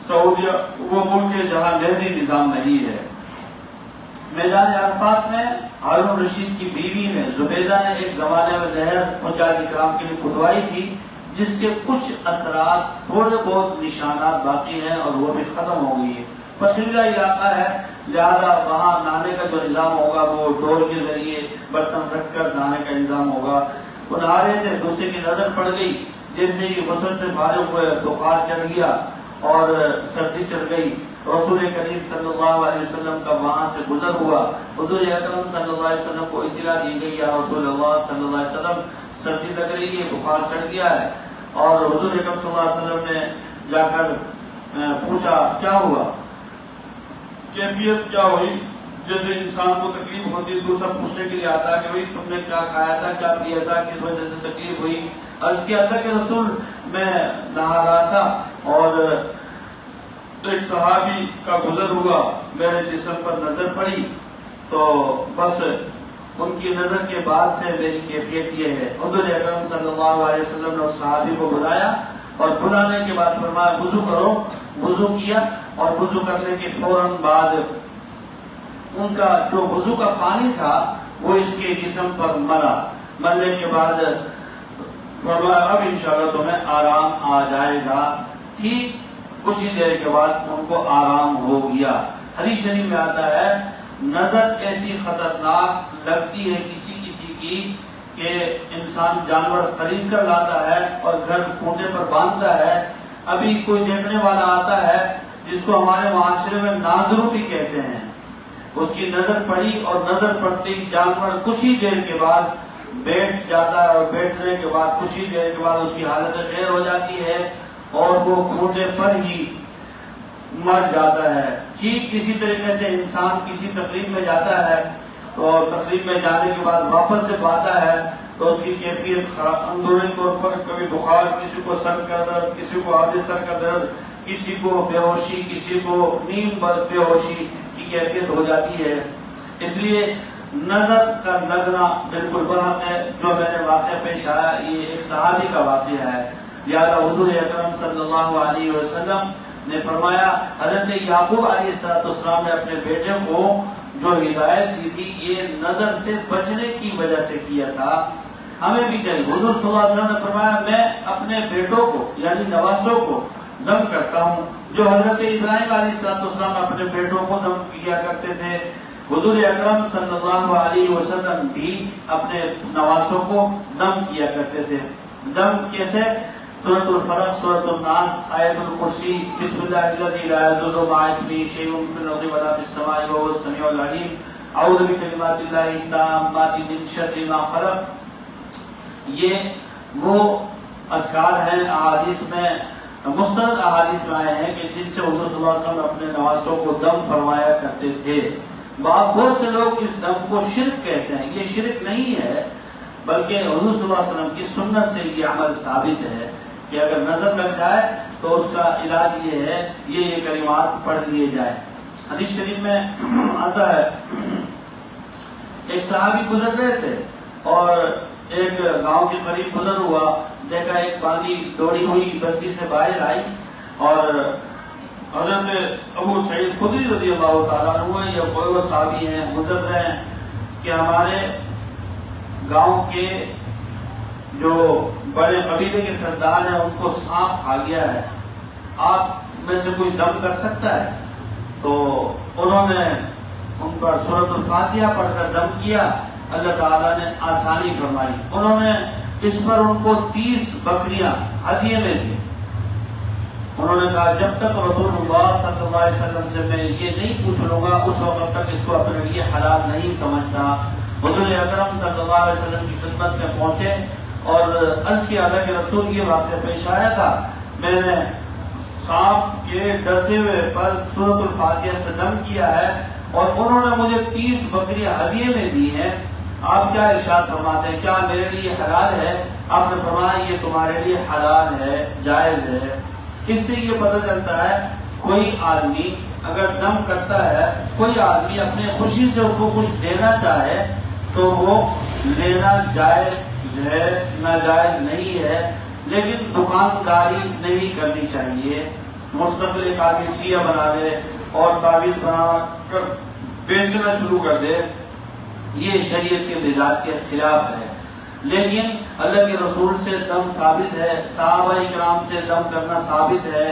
A: سعودیہ وہ ملک ہے جہاں نہری نظام نہیں ہے۔ میدان عرفات میں ہارون رشید کی بیوی نے زبیدہ نے ایک زمانے میں نہر حجاج کرام کے لیے کھدوائی تھی، جس کے کچھ اثرات تھوڑے بہت نشانات باقی ہیں اور وہ بھی ختم ہو گئی ہے۔ پسندیدہ علاقہ ہے، لہذا وہاں نہانے کا جو نظام ہوگا وہ ڈور کے ذریعے برتن رکھ کر نہانے کا نظام ہوگا۔ وہ نہا رہے تھے، دوسرے کی نظر پڑ گئی، جیسے ہی غسل سے فارغ ہوئے بخار چڑھ گیا اور سردی چڑھ گئی۔ رسول کریم صلی اللہ علیہ وسلم کا وہاں سے گزر ہوا، حضور اکرم صلی اللہ علیہ وسلم کو اطلاع دی گئی یا رسول اللہ صلی اللہ علیہ وسلم سردی لگ رہی ہے، بخار چڑھ گیا ہے، اور حضور اکرم صلی اللہ علیہ وسلم نے جا کر پوچھا کیا ہوا، کیفیت کیا ہوئی۔ جیسے انسان کو تکلیف ہوتی ہے دوسرا پوچھنے کے لیے آتا ہے کہ بھائی تم نے کیا کھایا تھا، کیا پیا تھا، کس وجہ سے تکلیف ہوئی۔ عرض کیا تھا کہ رسول میں نہا رہا تھا اور ایک صحابی کا گزر ہوا، میرے جسم پر نظر پڑی، تو بس ان کی نظر کے بعد سے میری کیفیت یہ ہے۔ حضور اکرم صلی اللہ علیہ وسلم نے اس صحابی کو بلایا اور بلانے کے بعد فرمایا وضو کرو۔ وضو کیا، اور وضو کرنے کے فوراً بعد ان کا جو وضو کا پانی تھا وہ اس کے جسم پر مرا. مرنے کے بعد فرمایا اب انشاءاللہ تمہیں آرام آ جائے گا. ٹھیک کچھ ہی دیر کے بعد ان کو آرام ہو گیا. حدیث شریف میں آتا ہے نظر ایسی خطرناک لگتی ہے کسی کسی کی کہ انسان جانور خرید کر لاتا ہے اور گھر کھوٹے پر باندھتا ہے. ابھی کوئی دیکھنے والا آتا ہے جس کو ہمارے معاشرے میں ناظرو بھی کہتے ہیں, اس کی نظر پڑی اور نظر پڑتے ہی جانور کچھ ہی دیر کے بعد بیٹھ جاتا ہے اور بیٹھنے کے بعد کچھ ہی دیر کے بعد اس کی حالت خیر ہو جاتی ہے اور وہ کھوٹے پر ہی مر جاتا ہے. ٹھیک اسی طریقے سے انسان کسی تقریب میں جاتا ہے اور تقریب میں جانے کے بعد واپس جب آتا ہے تو اس کی کیفیت اندرونی طور پر کبھی بخار, کسی کو سر کا درد, کسی کو آدھے سر کا درد, کسی کو بے ہوشی, کسی کو نیم بے ہوشی کی کیفیت ہو جاتی ہے. اس لیے نظر کا لگنا بالکل برحق ہے. جو میں نے واقعہ پیش آیا یہ ایک صحابی کا واقعہ ہے. یاد حضور اکرم صلی اللہ علیہ وسلم نے فرمایا حضرت یعقوب علیہ السلام نے اپنے بیٹے کو جو ہدایت دی تھی یہ نظر سے بچنے کی وجہ سے کیا تھا. ہمیں بھی چاہیے. حضور صلی اللہ علیہ وسلم نے فرمایا میں اپنے بیٹوں کو یعنی نواسوں کو دم کرتا ہوں جو حضرت ابراہیم علیہ السلام اپنے بیٹوں کو دم کیا کرتے تھے. حضور اکرم صلی اللہ علیہ وسلم بھی اپنے نواسوں کو دم کیا کرتے تھے. دم کیسے؟ سورۃ الفلق, سورۃ الناس, آیت الکرسی, بسم اللہ الذی لا یضر مع اسمہ شیء فی الارض ولا فی السماء وهو السمیع العلیم, اعوذ بکلمات اللہ التامات من شر ما خلق. یہ وہ اذکار ہیں احادیث میں مستند احادیث میں آئے ہیں کہ جن سے حضور صلی اللہ علیہ وسلم اپنے نواسوں کو دم فرمایا کرتے تھے. بہت سے لوگ اس دم کو شرک کہتے ہیں. یہ شرک نہیں ہے بلکہ حضور صلی اللہ علیہ وسلم کی سنت سے یہ عمل ثابت ہے کہ اگر نظر لگ جائے تو اس کا علاج یہ ہے یہ کلمات پڑھ لیے جائے. حدیث شریف میں آتا ہے ایک صحابی گزر رہے تھے اور ایک گاؤں کے قریب گزر ہوا, دیکھا ایک باندھی دوڑی ہوئی بستی سے باہر آئی اور حضرت ابو سعید خدری رضی اللہ تعالیٰ عنہ یا کوئی وہ صحابی ہیں گزر رہے ہیں کہ ہمارے گاؤں کے جو بڑے قبیلے کے سردار ہیں ان کو سانپ کھا گیا ہے, آپ میں سے کوئی دم کر سکتا ہے؟ تو انہوں نے ان پر سورۃ الفاتحہ پڑھ کر دم کیا. اللہ تعالیٰ نے آسانی فرمائی. انہوں نے اس پر ان کو 30 بکریاں ہدیے میں دی. انہوں نے کہا جب تک رسول اللہ صلی اللہ علیہ وسلم سے میں یہ نہیں پوچھ لوں گا اس وقت تک اس کو اپنے لیے حلال نہیں سمجھتا. حضور اکرم صلی اللہ علیہ وسلم کی خدمت میں پہنچے اور عرض کیا اللہ کے رسول یہ واقعہ پیش آیا تھا, میں نے سانپ کے ڈسے ہوئے پر سورۃ الفاتحہ سے دم کیا ہے اور انہوں نے مجھے 30 بکریاں ہدیے میں دی ہیں. آپ کیا ارشاد فرماتے ہیں, کیا میرے لیے حلال ہے؟ آپ نے فرمایا یہ تمہارے لیے حلال ہے, جائز ہے. اس سے یہ پتہ چلتا ہے کوئی آدمی اگر دم کرتا ہے, کوئی آدمی اپنے خوشی سے اس کو کچھ دینا چاہے تو وہ لینا جائز ہے, ناجائز نہیں ہے. لیکن دکانداری نہیں کرنی چاہیے. مستقل ایک آدمی چیا بنا دے اور تعویذ بنا کر بیچنا شروع کر دے, یہ شریعت کے مزاج کے خلاف ہے. لیکن اللہ کے رسول سے دم ثابت ہے, صحابہ کرام سے دم کرنا ثابت ہے.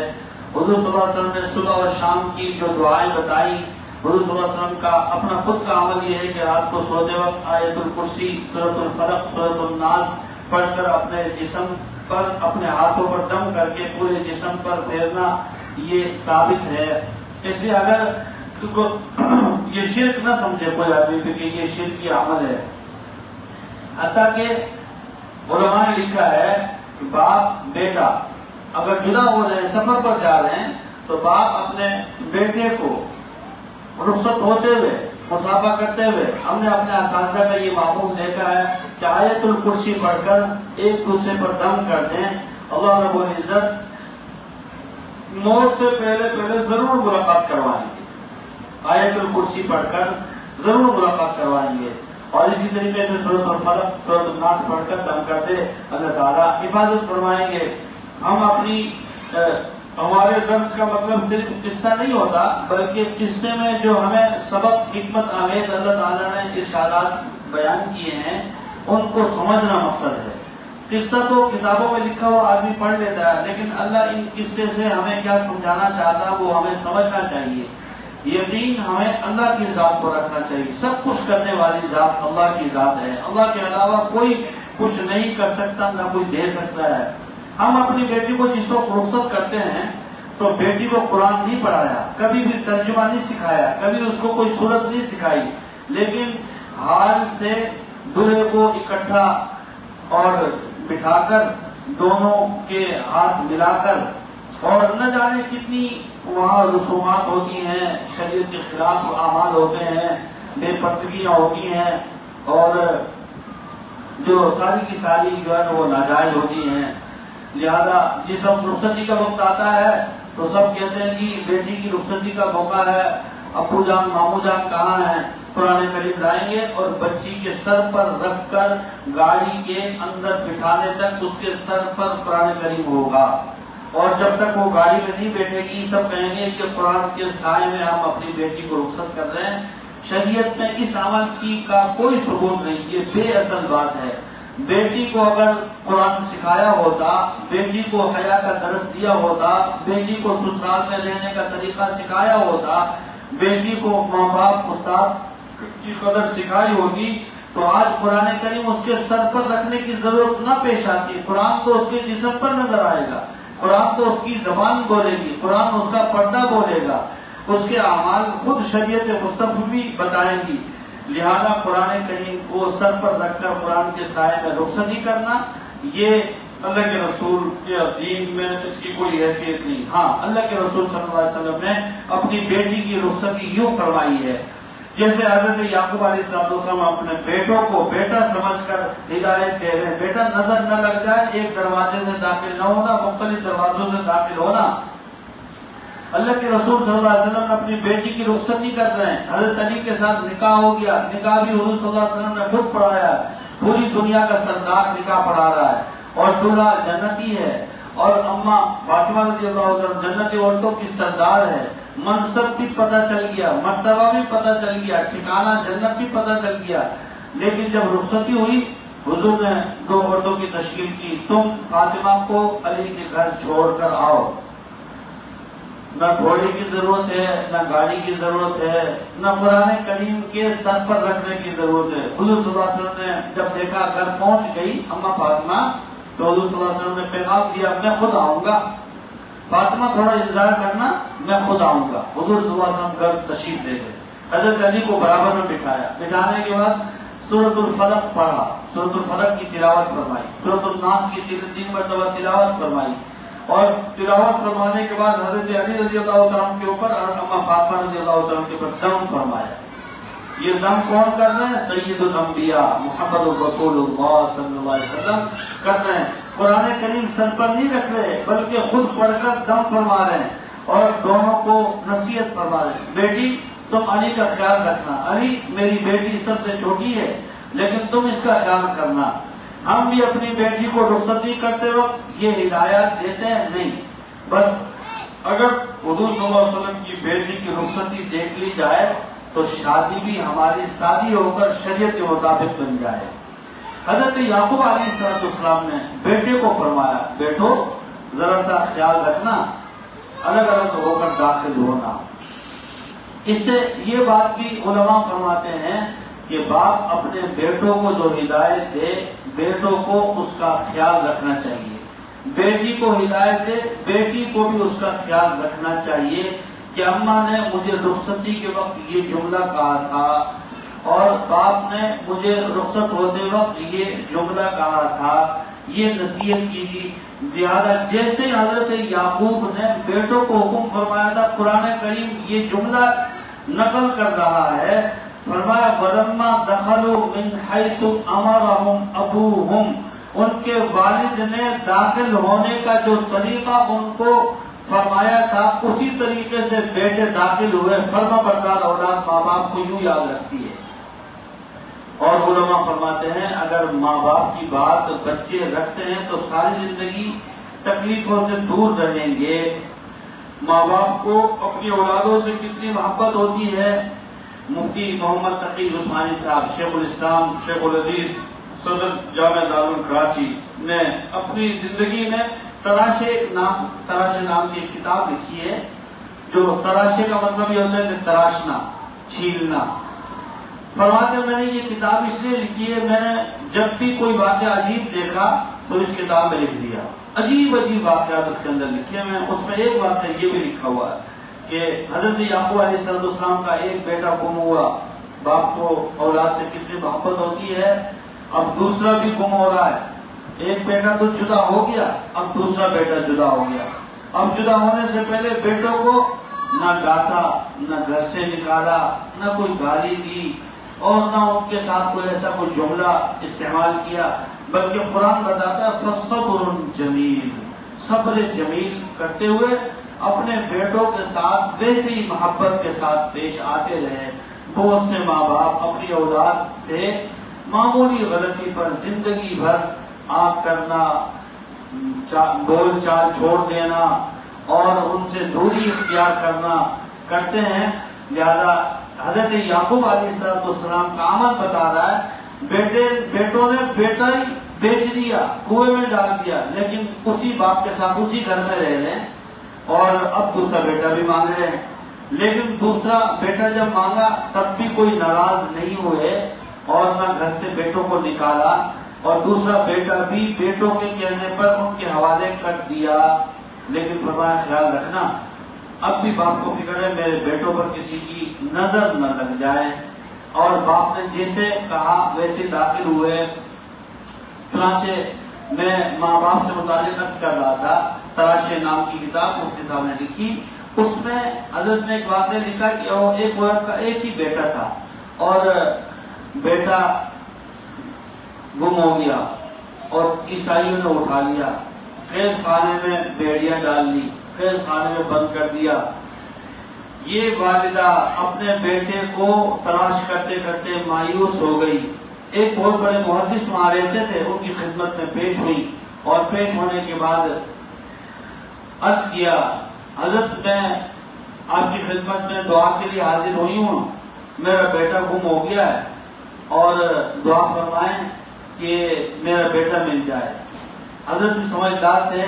A: حضور صلی اللہ علیہ وسلم نے صبح اور شام کی جو دعائیں بتائی, حضور صلی اللہ علیہ وسلم کا اپنا خود کا عمل یہ ہے کہ رات کو سوتے وقت آیت الکرسی, سورۃ الفلق, سورۃ الناس پڑھ کر اپنے جسم پر, اپنے ہاتھوں پر دم کر کے پورے جسم پر پھیرنا یہ ثابت ہے. اس لیے اگر یہ شرک نہ سمجھے کوئی آدمی کہ یہ شرک کی عمل ہے. حتیٰ کہ علماء نے لکھا ہے کہ باپ بیٹا اگر جدا ہو رہے ہیں, سفر پر جا رہے ہیں, تو باپ اپنے بیٹے کو رخصت ہوتے ہوئے, مسافہ کرتے ہوئے, ہم نے اپنے اساتذہ کا یہ معمول دیکھا ہے کہ آیت الکرسی پڑھ کر ایک دوسرے پر دم کر دیں. اللہ رب العزت موت سے پہلے ضرور ملاقات کروائیں گے. آیت الکرسی پڑھ کر ضرور ملاقات کروائیں گے. اور اسی طریقے سے سورۃ الفلق, سورۃ الناس پڑھ کر دم کر دے, اللہ تعالیٰ حفاظت فرمائیں گے. ہم اپنی ہمارے درس کا مطلب صرف قصہ نہیں ہوتا, بلکہ قصے میں جو ہمیں سبق حکمت آمیز اللہ تعالیٰ نے ارشادات بیان کیے ہیں ان کو سمجھنا مقصد ہے۔ قصہ تو کتابوں میں لکھا ہوا آدمی پڑھ لیتا ہے، لیکن اللہ ان قصے سے ہمیں کیا سمجھانا چاہتا ہے وہ ہمیں سمجھنا چاہیے۔ یقین ہمیں اللہ کی ذات کو رکھنا چاہیے۔ سب کچھ کرنے والی ذات اللہ کی ذات ہے، اللہ کے علاوہ کوئی کچھ نہیں کر سکتا، نہ کوئی دے سکتا ہے۔ ہم اپنی بیٹی کو جس وقت رخصت کرتے ہیں تو بیٹی کو قرآن نہیں پڑھایا، کبھی بھی ترجمہ نہیں سکھایا، کبھی اس کو کوئی صورت نہیں سکھائی، لیکن حال سے دلہے کو اکٹھا اور بٹھا کر دونوں کے ہاتھ ملا کر، اور نہ جانے کتنی وہاں رسومات ہوتی ہیں، شریعت کے خلاف اعمال ہوتے ہیں، بے پردگیاں ہوتی ہیں، اور جو ساری کی ساری جو ہے وہ ناجائز ہوتی ہیں۔ لہذا جس وقت رخصتی کا وقت آتا ہے تو سب کہتے ہیں کہ بیٹی کی رخصتی کا موقع ہے، ابو جان مامو جان کہاں ہیں؟ قرآن کریم لائیں گے اور بچی کے سر پر رکھ کر گاڑی کے اندر بٹھانے تک اس کے سر پر قرآن کریم ہوگا، اور جب تک وہ گاڑی میں نہیں بیٹھے گی سب کہیں گے کہ قرآن کے سائے میں ہم اپنی بیٹی کو رخصت کر رہے ہیں۔ شریعت میں اس عمل کی کا کوئی ثبوت نہیں، یہ بے اصل بات ہے۔ بیٹی کو اگر قرآن سکھایا ہوتا، بیٹی کو حیا کا درس دیا ہوتا، بیٹی کو سسرال میں رہنے کا طریقہ سکھایا ہوتا، بیٹی کو ماں باپ استاد کی قدر سکھائی ہوگی تو آج قرآن کریم اس کے سر پر رکھنے کی ضرورت نہ پیش آتی۔ قرآن تو اس کے جسم پر نظر آئے گا، قرآن تو اس کی زبان بولے گی، قرآن اس کا پردہ بولے گا، اس کے اعمال خود شریعت مصطفی بتائیں گی۔ لہذا قرآن کریم کو سر پر رکھ کر قرآن کے سائے میں رخصتی کرنا، یہ اللہ کے رسول کے دین میں اس کی کوئی حیثیت نہیں۔ ہاں، اللہ کے رسول صلی اللہ علیہ وسلم نے اپنی بیٹی کی رخصتی یوں فرمائی ہے جیسے حضرت یعقوب علیہ السلام اپنے بیٹوں کو بیٹا سمجھ کر ہدایت دے رہے ہیں، بیٹا نظر نہ لگ جائے، ایک دروازے سے داخل نہ ہونا، مختلف دروازوں سے داخل ہونا۔ اللہ کے رسول صلی اللہ علیہ وسلم نے اپنی بیٹی کی رخصتی کر رہے ہیں، حضرت علی کے ساتھ نکاح ہو گیا، نکاح بھی حضور صلی اللہ علیہ وسلم نے خود پڑھایا، پوری دنیا کا سردار نکاح پڑھا رہا ہے، اور دلہا جنتی ہے، اور اماں فاطمہ رضی اللہ عنہا جنتی عورتوں کی سردار ہے۔ منصب بھی پتہ چل گیا، مرتبہ بھی پتہ چل گیا، ٹھکانہ جنت بھی پتہ چل گیا، لیکن جب رخصتی ہوئی حضور نے 2 عورتوں کی تشکیل کی، تم فاطمہ کو علی کے گھر چھوڑ کر آؤ، نہ گھوڑے کی ضرورت ہے، نہ گاڑی کی ضرورت ہے، نہ قرآن کریم کے سر پر رکھنے کی ضرورت ہے۔ حضور صلی اللہ علیہ وسلم نے جب دیکھا گھر پہنچ گئی اماں فاطمہ تو حضور صلی اللہ علیہ وسلم نے پیغام دیا، میں خود آؤں گا، فاطمہ تھوڑا انتظار کرنا، میں خود آؤں گا۔ حضور صلی اللہ علیہ وسلم گھر تشریف لے گئے، حضرت علی کو برابر میں بٹھایا، بٹھانے کے بعد سورۃ الفلق پڑھا، سورۃ الفلق کی تلاوت فرمائی، سورۃ الناس کی 3 مرتبہ تلاوت فرمائی، اور تلاوت فرمانے کے بعد حضرت علی رضی اللہ عنہ کے اوپر اور اماں فاطمہ رضی اللہ عنہ کے اوپر دم فرمایا۔ یہ دم کون کر رہے ہیں؟ سید الانبیاء محمد الرسول اللہ صلی اللہ علیہ وسلم کر رہے ہیں۔ قرآن کریم سر پر نہیں رکھ رہے بلکہ خود پڑھ کر دم فرما رہے ہیں، اور دونوں کو نصیحت فرما رہے ہیں، بیٹی تم علی کا خیال رکھنا، علی میری بیٹی سب سے چھوٹی ہے لیکن تم اس کا خیال کرنا۔ ہم بھی اپنی بیٹی کو رخصتی کرتے وقت یہ ہدایات دیتے ہیں نہیں، بس اگر حضور صلی اللہ علیہ وسلم کی بیٹی کی رخصتی دیکھ لی جائے تو شادی بھی ہماری شادی ہو کر شریعت کے مطابق بن جائے۔ حضرت یعقوب علیہ السلام نے بیٹے کو فرمایا، بیٹو ذرا سا خیال رکھنا، الگ الگ ہو کر داخل ہونا۔ اس سے یہ بات بھی علماء فرماتے ہیں کہ باپ اپنے بیٹوں کو جو ہدایت دے، بیٹوں کو اس کا خیال رکھنا چاہیے، بیٹی کو ہدایت دے، بیٹی کو بھی اس کا خیال رکھنا چاہیے کہ اماں نے مجھے رخصتی کے وقت یہ جملہ کہا تھا، اور باپ نے مجھے رخصت ہوتے وقت یہ جملہ کہا تھا، یہ نصیحت کی تھی۔ لہذا جیسے حضرت یعقوب نے بیٹوں کو حکم فرمایا تھا، قرآن کریم یہ جملہ نقل کر رہا ہے، فرمایا وَلَمَّا دَخَلُوا مِنْ حَيْثُ أَمَرَهُمْ أَبُوهُمْ، ان کے والد نے داخل ہونے کا جو طریقہ ان کو فرمایا تھا اسی طریقے سے بیٹے داخل ہوئے۔ فرما بردار اولاد ماں باپ کو یوں یاد رکھتی ہے، اور علماء فرماتے ہیں اگر ماں باپ کی بات بچے رکھتے ہیں تو ساری زندگی تکلیفوں سے دور رہیں گے۔ ماں باپ کو اپنی اولادوں سے کتنی محبت ہوتی ہے، مفتی محمد تقی عثمانی صاحب شیخ الاسلام شیخ الحدیث صدر جامعہ دارالعلوم کراچی نے اپنی زندگی میں تراشے نام کی ایک کتاب لکھی ہے، جو تراشے کا مطلب یہ ہوتا ہے کہ تراشنا، چھیلنا۔ فرماتے ہیں میں نے یہ کتاب اس لیے لکھی ہے، میں نے جب بھی کوئی واقعہ عجیب دیکھا تو اس کتاب میں لکھ دیا۔ عجیب واقعات اس کے اندر لکھے ہیں، اس میں ایک واقعہ یہ بھی لکھا ہوا ہے کہ حضرت یعقوب علیہ السلام کا ایک بیٹا گم ہوا۔ باپ کو اولاد سے کتنی محبت ہوتی ہے، اب دوسرا بھی گم ہو رہا ہے۔ ایک بیٹا تو جدا ہو گیا، اب دوسرا بیٹا جدا ہو گیا۔ اب جدا ہونے سے پہلے بیٹوں کو نہ ڈانٹا، نہ گھر سے نکالا، نہ کوئی گالی دی، اور نہ ان کے ساتھ کوئی ایسا کوئی جملہ استعمال کیا، بلکہ قرآن بتاتا ہے فَصَبْرٌ جمیل، صبر جمیل کرتے ہوئے اپنے بیٹوں کے ساتھ ویسے ہی محبت کے ساتھ پیش آتے رہے۔ بہت سے ماں باپ اپنی اولاد سے معمولی غلطی پر زندگی بھر آنکھ کرنا، بول چال چھوڑ دینا اور ان سے دوری اختیار کرنا کرتے ہیں۔ لہذا حضرت یعقوب علیہ السلام کا عمل بتا رہا ہے، بیٹوں نے بیٹا ہی بیچ دیا، کنویں میں ڈال دیا، لیکن اسی باپ کے ساتھ اسی گھر میں رہ لیں، اور اب دوسرا بیٹا بھی مانگ رہے ہیں۔ لیکن دوسرا بیٹا جب مانگا تب بھی کوئی ناراض نہیں ہوئے اور نہ گھر سے بیٹوں کو نکالا، اور دوسرا بیٹا بھی بیٹوں کے کہنے پر ان کے حوالے کر دیا۔ لیکن فرمایا خیال رکھنا، اب بھی باپ کو فکر ہے میرے بیٹوں پر کسی کی نظر نہ لگ جائے، اور باپ نے جیسے کہا ویسے داخل ہوئے۔ چنانچہ میں ماں باپ سے متعلق عرض کر رہا تھا، تراشے نام کی کتاب مفتی صاحب نے لکھی، اس میں حضرت نے ایک واقعہ لکھا کہ ایک عورت کا ایک ہی بیٹا تھا، اور بیٹا گم ہو گیا اور عیسائیوں نے اٹھا لیا، قید خانے میں بیڑیاں ڈال لی، قید خانے میں بند کر دیا۔ یہ والدہ اپنے بیٹے کو تلاش کرتے کرتے مایوس ہو گئی۔ ایک بہت بڑے محدث وہاں رہتے تھے، ان کی خدمت میں پیش ہوئی، اور پیش ہونے کے بعد عرض کیا حضرت میں آپ کی خدمت میں دعا کے لیے حاضر ہوئی ہوں، میرا بیٹا گم ہو گیا ہے اور دعا فرمائیں کہ میرا بیٹا مل جائے۔ حضرت بھی سمجھدار تھے،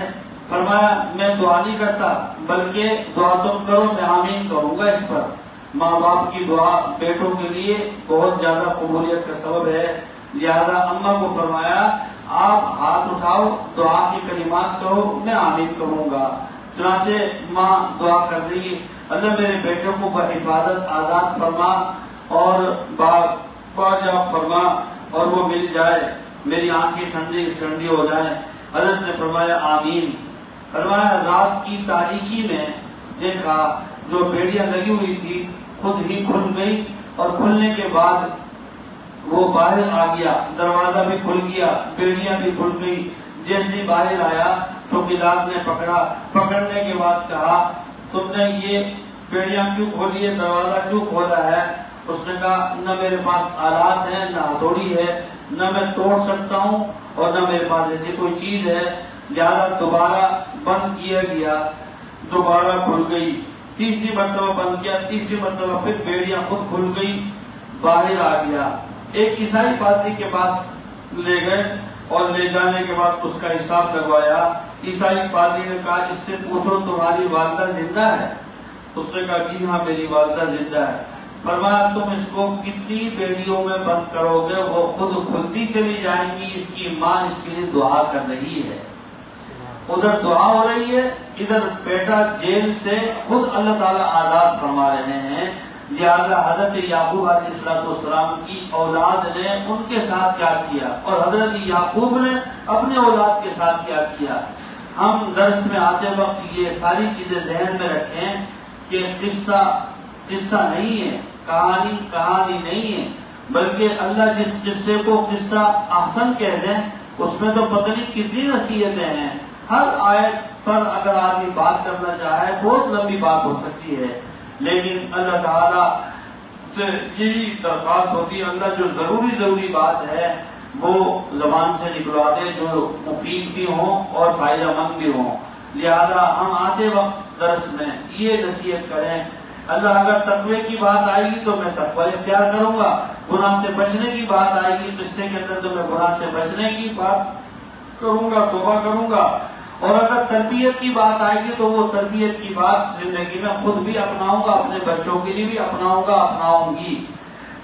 A: فرمایا میں دعا نہیں کرتا بلکہ دعا تم کرو، میں آمین کہوں گا اس پر۔ ماں باپ کی دعا بیٹوں کے لیے بہت زیادہ قبولیت کا سبب ہے، لہذا اماں کو فرمایا آپ ہاتھ اٹھاؤ، دعا کی کلمات کہو، میں آمین کہوں گا۔ چنانچہ ماں دعا کر رہی، اللہ میرے بیٹے کو بحفاظت آزاد فرما اور باجاب فرما اور وہ مل جائے، میری آنکھیں ٹھنڈی ٹھنڈی ہو جائیں۔ حضرت نے فرمایا آمین۔ فرمایا رات کی تاریکی میں دیکھا جو بیڑیاں لگی ہوئی تھی خود ہی کھل گئی، اور کھلنے کے بعد وہ باہر آ گیا، دروازہ بھی کھل گیا، بیڑیاں بھی کھل گئی۔ جیسے باہر آیا چوکیدار نے پکڑا، پکڑنے کے بعد کہا تم نے یہ بیڑیاں کیوں کھولی ہے، دروازہ کیوں کھولا ہے؟ اس نے کہا نہ میرے پاس آلات ہیں، نہ ہتھوڑی ہے، نہ میں توڑ سکتا ہوں اور نہ میرے پاس ایسی کوئی چیز ہے، لہذا دوبارہ بند کیا گیا، دوبارہ کھل گئی، تیسری مرتبہ بند کیا، تیسری مرتبہ پھر بیڑیاں خود کھل گئی، باہر آ گیا۔ ایک عیسائی پادری کے پاس لے گئے اور لے جانے کے بعد اس کا حساب لگوایا۔ عیسائی پادری نے کہا اس سے پوچھو تمہاری والدہ زندہ ہے؟ اس نے کہا جی ہاں میری والدہ زندہ ہے۔ فرمایا تم اس کو کتنی بیڑیوں میں بند کرو گے وہ خود کھلتی چلی جائیں گی، اس کی ماں اس کے لیے دعا کر رہی ہے۔ ادھر دعا ہو رہی ہے، ادھر بیٹا جیل سے خود اللہ تعالیٰ آزاد فرما رہے ہیں۔ لہذا حضرت یعقوب علیہ السلام کی اولاد نے ان کے ساتھ کیا کیا اور حضرت یعقوب نے اپنے اولاد کے ساتھ کیا کیا۔ ہم درس میں آتے وقت یہ ساری چیزیں ذہن میں رکھیں کہ قصہ نہیں ہے، کہانی نہیں ہے، بلکہ اللہ جس قصے کو قصہ احسن کہہ دیں اس میں تو پتہ نہیں کتنی نصیحتیں ہیں۔ ہر آیت پر اگر آدمی بات کرنا چاہے بہت لمبی بات ہو سکتی ہے، لیکن اللہ تعالیٰ سے یہی درخواست ہوتی ہے اللہ جو ضروری بات ہے وہ زبان سے نکلوا دے، جو مفید بھی ہوں اور فائدہ مند بھی ہوں۔ لہذا ہم آتے وقت درس میں یہ نصیحت کریں اللہ اگر تقوی کی بات آئے گی تو میں تقوی اختیار کروں گا، گناہ سے بچنے کی بات آئے گی قصے کے اندر تو میں گناہ سے بچنے کی بات کروں گا، توبہ کروں گا، اور اگر تربیت کی بات آئے گی تو وہ تربیت کی بات زندگی میں خود بھی اپناؤں گا، اپنے بچوں کے لیے بھی اپناؤں گا، اپناؤں گی۔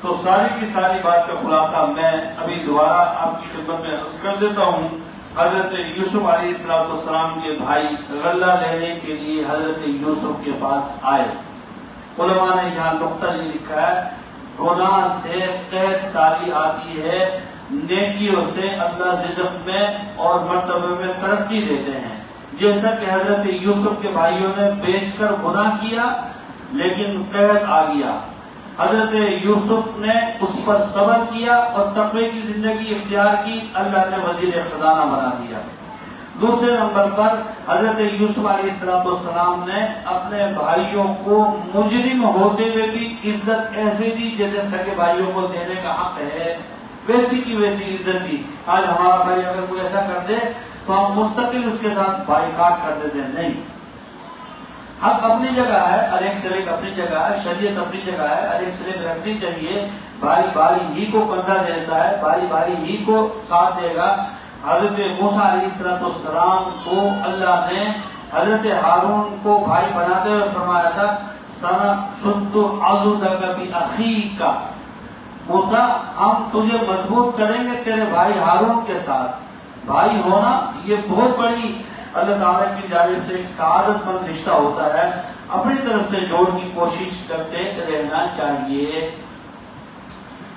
A: تو ساری کی ساری بات کا خلاصہ میں ابھی دوبارہ آپ کی خدمت میں عرض کر دیتا ہوں۔ حضرت یوسف علیہ السلام کے بھائی غلہ لینے کے لیے حضرت یوسف کے پاس آئے۔ علماء نے یہاں نقطہ یہ لکھا ہے، گناہ سے قحط سالی آتی ہے، نیکیوں سے اللہ رزق میں اور مرتبے میں ترقی دیتے ہیں۔ جیسا کہ حضرت یوسف کے بھائیوں نے بیچ کر گناہ کیا لیکن قحط آ گیا، حضرت یوسف نے اس پر صبر کیا اور تقوی کی زندگی اختیار کی، اللہ نے وزیر خزانہ بنا دیا۔ دوسرے نمبر پر حضرت یوسف علیہ السلام نے اپنے بھائیوں کو مجرم ہوتے ہوئے بھی عزت ایسے دی جیسے سگے بھائیوں کو دینے کا حق ہے، ویسی کی ویسی عزت دی۔ آج ہمارا بھائی اگر کوئی ایسا کر دے تو ہم مستقل اس کے ساتھ بائیکاٹ کر دیتے ہیں، نہیں۔ حق اپنی جگہ ہے، ہر ایک سے ایک اپنی جگہ ہے، شریعت اپنی جگہ ہے، ہر ایک سے ایک رکھنی چاہیے۔ بھائی بھائی ہی کو کندھا دیتا ہے، بھائی بھائی ہی کو ساتھ دے گا۔ حضرت موسیٰ علیہ السلام کو اللہ نے حضرت ہارون کو بھائی بناتے ہوئے فرمایا تھا، سَنَشُدُّ عَضُدَكَ بِأَخِيكَ، موسیٰ ہم تجھے مضبوط کریں گے تیرے بھائی ہارون کے ساتھ۔ بھائی ہونا یہ بہت بڑی اللہ تعالیٰ کی جانب سے ایک سعادت مند رشتہ ہوتا ہے، اپنی طرف سے جوڑ کی کوشش کرتے رہنا چاہیے۔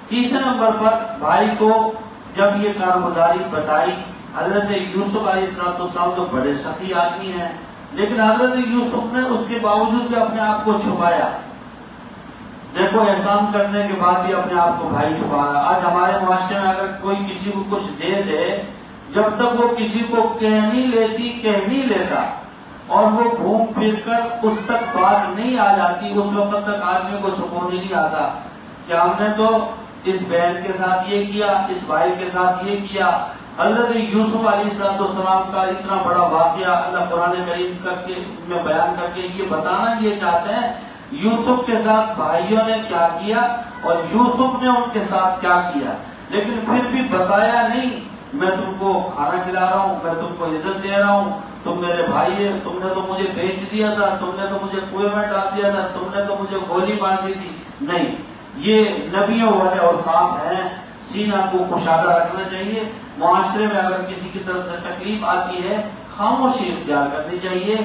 A: تیسرے نمبر پر بھائی کو جب یہ کارگزاری بتائی، حضرت یوسف علیہ السلام تو بڑے سخی آدمی ہیں، لیکن حضرت یوسف نے اس کے باوجود بھی اپنے آپ کو چھپایا۔ دیکھو احسان کرنے کے بعد بھی اپنے آپ کو بھائی چھپایا۔ آج ہمارے معاشرے میں اگر کوئی کسی کو کچھ دے دے، جب تک وہ کسی کو کہہ نہیں لیتا اور وہ گھوم پھر کر اس تک بات نہیں آ جاتی، اس وقت تک آدمی کو سکون ہی نہیں آتا کہ ہم نے تو اس بہن کے ساتھ یہ کیا، اس بھائی کے ساتھ یہ کیا۔ حضرت یوسف علیہ السلام کا اتنا بڑا واقعہ اللہ قرآن کریم میں بیان کر کے یہ بتانا یہ چاہتے ہیں یوسف کے ساتھ بھائیوں نے کیا کیا اور یوسف نے ان کے ساتھ کیا کیا، لیکن پھر بھی بتایا نہیں۔ میں تم کو کھانا کھلا رہا ہوں، میں تم کو عزت دے رہا ہوں، تم میرے بھائی ہے، تم نے تو مجھے بیچ دیا تھا، تم نے تو مجھے کنویں میں ڈال دیا تھا، تم نے تو مجھے گولی مار دی تھی۔ نہیں، یہ نبیوں والے اوصاف ہیں، سینہ کو کشادہ رکھنا چاہیے۔ معاشرے میں اگر کسی کی طرف سے تکلیف آتی ہے خاموشی اختیار کرنی چاہیے۔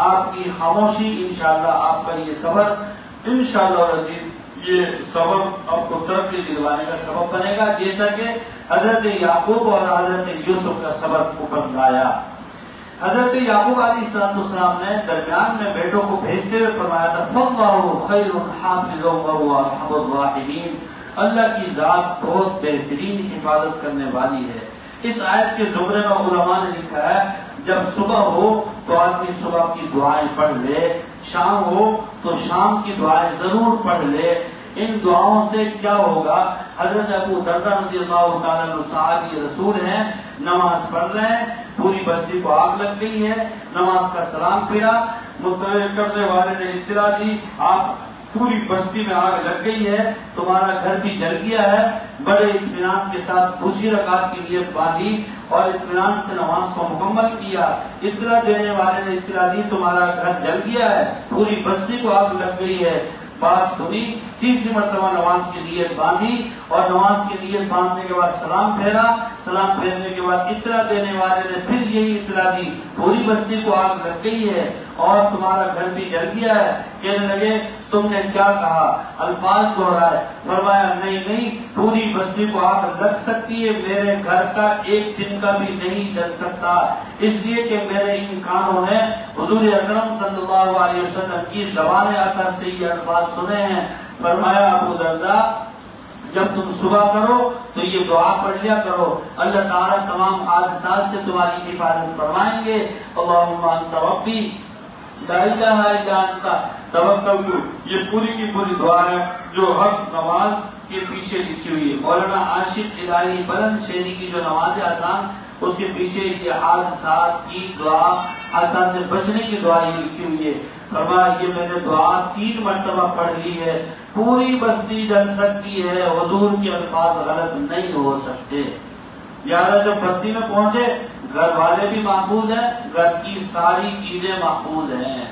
A: آپ کی خاموشی انشاءاللہ آپ کا یہ صبر انشاءاللہ العزیز یہ صبر آپ کو ترقی دلوانے کا سبب بنے گا، جیسا کہ حضرت یعقوب اور حضرت یوسف کا صبر اوپر لایا۔ حضرت یعقوب علیہ السلام نے درمیان میں بیٹوں کو بھیجتے ہوئے فرمایا تھا، فَاللَّهُ خَيْرٌ حَافِظًا وَهُوَ أَرْحَمُ الرَّاحِمِينَ، اللہ کی ذات بہت بہترین حفاظت کرنے والی ہے۔ اس آیت کے زمرے میں علماء نے لکھا ہے جب صبح ہو تو آدمی صبح کی دعائیں پڑھ لے، شام ہو تو شام کی دعائیں ضرور پڑھ لے۔ ان دعاؤں سے کیا ہوگا؟ حضرت ابو درداء رضی اللہ تعالیٰ عنہ صحابی رسول ہیں، نماز پڑھ رہے ہیں، پوری بستی کو آگ لگ گئی ہے، نماز کا سلام پھرا، مطلع کرنے والے نے اطلاع دی آپ پوری بستی میں آگ لگ گئی ہے، تمہارا گھر بھی جل گیا ہے۔ بڑے اطمینان کے ساتھ دوسری رکعت کی نیت باندھی اور اطمینان سے نماز کو مکمل کیا۔ اطلاع دینے والے نے اطلاع دی تمہارا گھر جل گیا ہے، پوری بستی کو آگ لگ گئی ہے۔ بات سنی، تیسری مرتبہ نماز کی نیت باندھی اور نماز کی نیت باندھنے کے بعد سلام پھیرا، سلام پھیرنے کے بعد اطلاع دینے والے نے پھر یہی اطلاع دی پوری بستی کو آگ لگ گئی ہے اور تمہارا گھر بھی جل گیا ہے۔ کہنے لگے تم نے کیا کہا؟ الفاظ دہرائے، فرمایا نہیں پوری بستی کو آگ لگ سکتی ہے، میرے گھر کا ایک دن کا بھی نہیں جل سکتا، اس لیے کہ میرے ان کانوں نے حضور اکرم صلی اللہ علیہ وسلم کی زبان اطہر سے یہ الفاظ سنے ہیں۔ فرمایا ابو درداء جب تم صبح کرو تو یہ دعا پڑھ لیا کرو، اللہ تعالیٰ تمام حادثات سے تمہاری حفاظت فرمائیں گے۔ اللہم انت ربی لا الہ الا انت توکلت، یہ پوری کی پوری دعا ہے جو ہر نماز کے پیچھے لکھی ہوئی ہے۔ مولانا عاشق الہی بلند شہری کی جو نماز آسان اس کے پیچھے یہ حادثات کی دعا، حادثات سے بچنے کی دعا یہ لکھی ہوئی ہے۔ فرمایا یہ میں نے دعا 3 مرتبہ پڑھ لی ہے، پوری بستی جل سکتی ہے، حضور کے الفاظ غلط نہیں ہو سکتے۔ لہٰذا جب بستی میں پہنچے، گھر والے بھی محفوظ ہیں، گھر کی ساری چیزیں محفوظ ہیں۔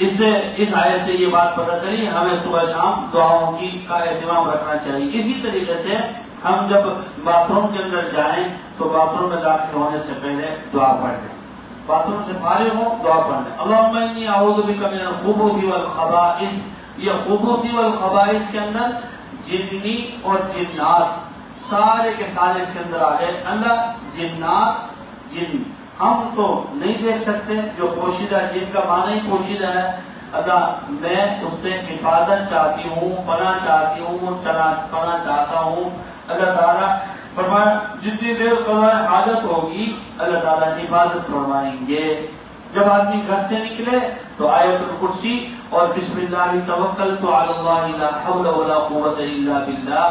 A: اس آیت سے یہ بات پتہ چلی ہمیں صبح شام دعاؤں کا اہتمام رکھنا چاہیے۔ اسی طریقے سے ہم جب باتھ روم کے اندر جائیں تو باتھ روم میں داخل ہونے سے پہلے دعا پڑھ لیں، باتھ روم سے فارغ ہو دعا پڑھ لیں، اللہم انی اعوذ بک من الخبث والخبائث۔ یہ خبث والخبائث کے اندر جنی اور جنات سارے کے سارے اس کے اندر آ گئے۔ اللہ جنات، جن ہم تو نہیں دیکھ سکتے، جو پوشیدہ جن کا معنی ہی پوشیدہ ہے، اللہ میں اس سے حفاظت چاہتی ہوں، پناہ چاہتی ہوں، پناہ چاہتا ہوں۔ اللہ تعالیٰ فرمایا جتنی دیر قضاء حاجت ہوگی اللہ تعالیٰ حفاظت فرمائیں گے۔ جب آدمی گھر سے نکلے تو آیت الکرسی اور بسم اللہ توکلت علی اللہ لا حول ولا قوت الا باللہ،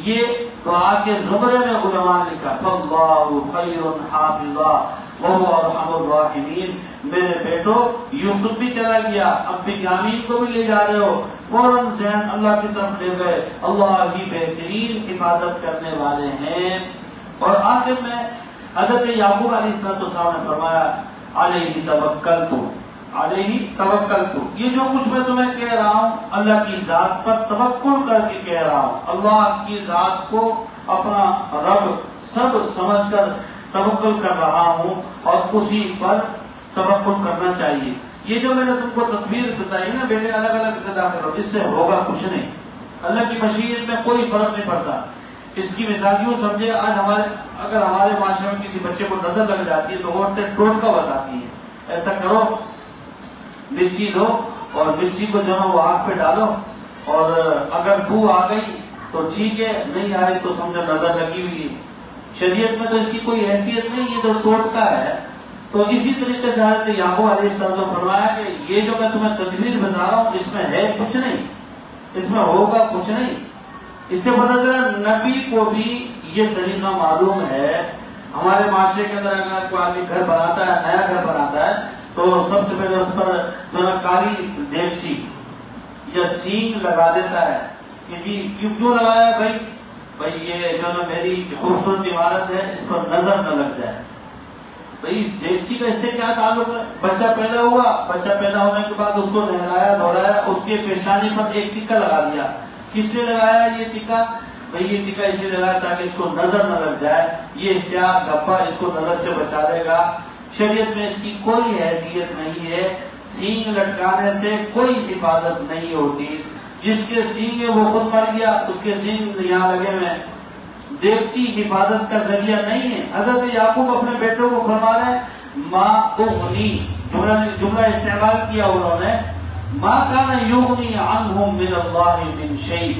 A: یہ دعا کے زمرے میں علماء نے لکھا فاللہ خیر حافظا وهو ارحم الراحمین۔ میرے بیٹو یوسف بھی چلا گیا، اب بنیامین کو بھی لے جا رہے ہو، فوراً ذہن اللہ کی طرف لے گئے، اللہ ہی بہترین حفاظت کرنے والے ہیں۔ اور آخر میں حضرت یعقوب علیہ السلام نے فرمایا علیہ توکلت، علیہ توکلت، یہ جو کچھ میں تمہیں کہہ رہا ہوں اللہ کی ذات پر توکل کر کے کہہ رہا ہوں، اللہ کی ذات کو اپنا رب سب سمجھ کر توکل کر رہا ہوں اور اسی پر توکل کرنا چاہیے۔ یہ جو میں نے تم کو تدبیر بتائی نا بیٹے، الگ الگ سے داخل ہو، اس سے ہوگا کچھ نہیں، اللہ کی مشیت میں کوئی فرق نہیں پڑتا۔ اس کی مثال یوں سمجھے، آج اگر ہمارے معاشرے میں کسی بچے کو نظر لگ جاتی ہے تو عورتیں ٹوٹکا بتاتی ہیں، ایسا کرو مرچی لو اور مرچی کو جو ہے وہ آگ پہ ڈالو، اور اگر بو آ گئی تو ٹھیک ہے، نہیں آئی تو سمجھو نظر لگی ہوئی ہے۔ شریعت میں تو اس کی کوئی حیثیت نہیں، یہ تو ٹوٹکا ہے۔ تو اسی طریقے سے حضرت یعقوب علیہ السلام نے فرمایا کہ یہ جو میں تمہیں تدبیر بتا رہا ہوں اس میں ہے کچھ نہیں، اس میں ہوگا کچھ نہیں۔ اس سے پتہ چلا نبی کو بھی یہ طریقہ معلوم ہے۔ ہمارے معاشرے کے اندر اگر کوئی آدمی گھر بناتا ہے، نیا گھر بناتا ہے، تو سب سے پہلے اس پر جو ہے کالی دیگچی یا سینگ لگا دیتا ہے کہ جی کیوں لگایا بھائی یہ جو ہے میری خوبصورت عمارت ہے، اس پر نظر نہ لگ جائے۔ بھائی اس دیگچی کا اس سے کیا تعلق ہے؟ بچہ پیدا ہوا، بچہ پیدا ہونے کے بعد اس کو نہلایا دھولایا، اس کے پیشانی پر ایک ٹکا لگا دیا۔ کس نے لگایا یہ ٹکا؟ بھائی یہ ٹکا اس لیے لگایا تاکہ اس کو نظر نہ لگ جائے، یہ سیاہ گپا اس کو نظر سے بچا دے گا۔ شریعت میں اس کی کوئی حیثیت نہیں ہے، سینگ لٹکانے سے کوئی حفاظت نہیں ہوتی۔ جس کے سینگ ہے وہ خود مر گیا، اس کے سینگ یہاں لگے ہوئے، دیگچی حفاظت کا ذریعہ نہیں ہے۔ حضرت یعقوب اپنے بیٹوں کو فرما رہے ہیں ماں اغنی، جملہ استعمال کیا انہوں نے، ماں کان یغنی عنہم من اللہ من شیء،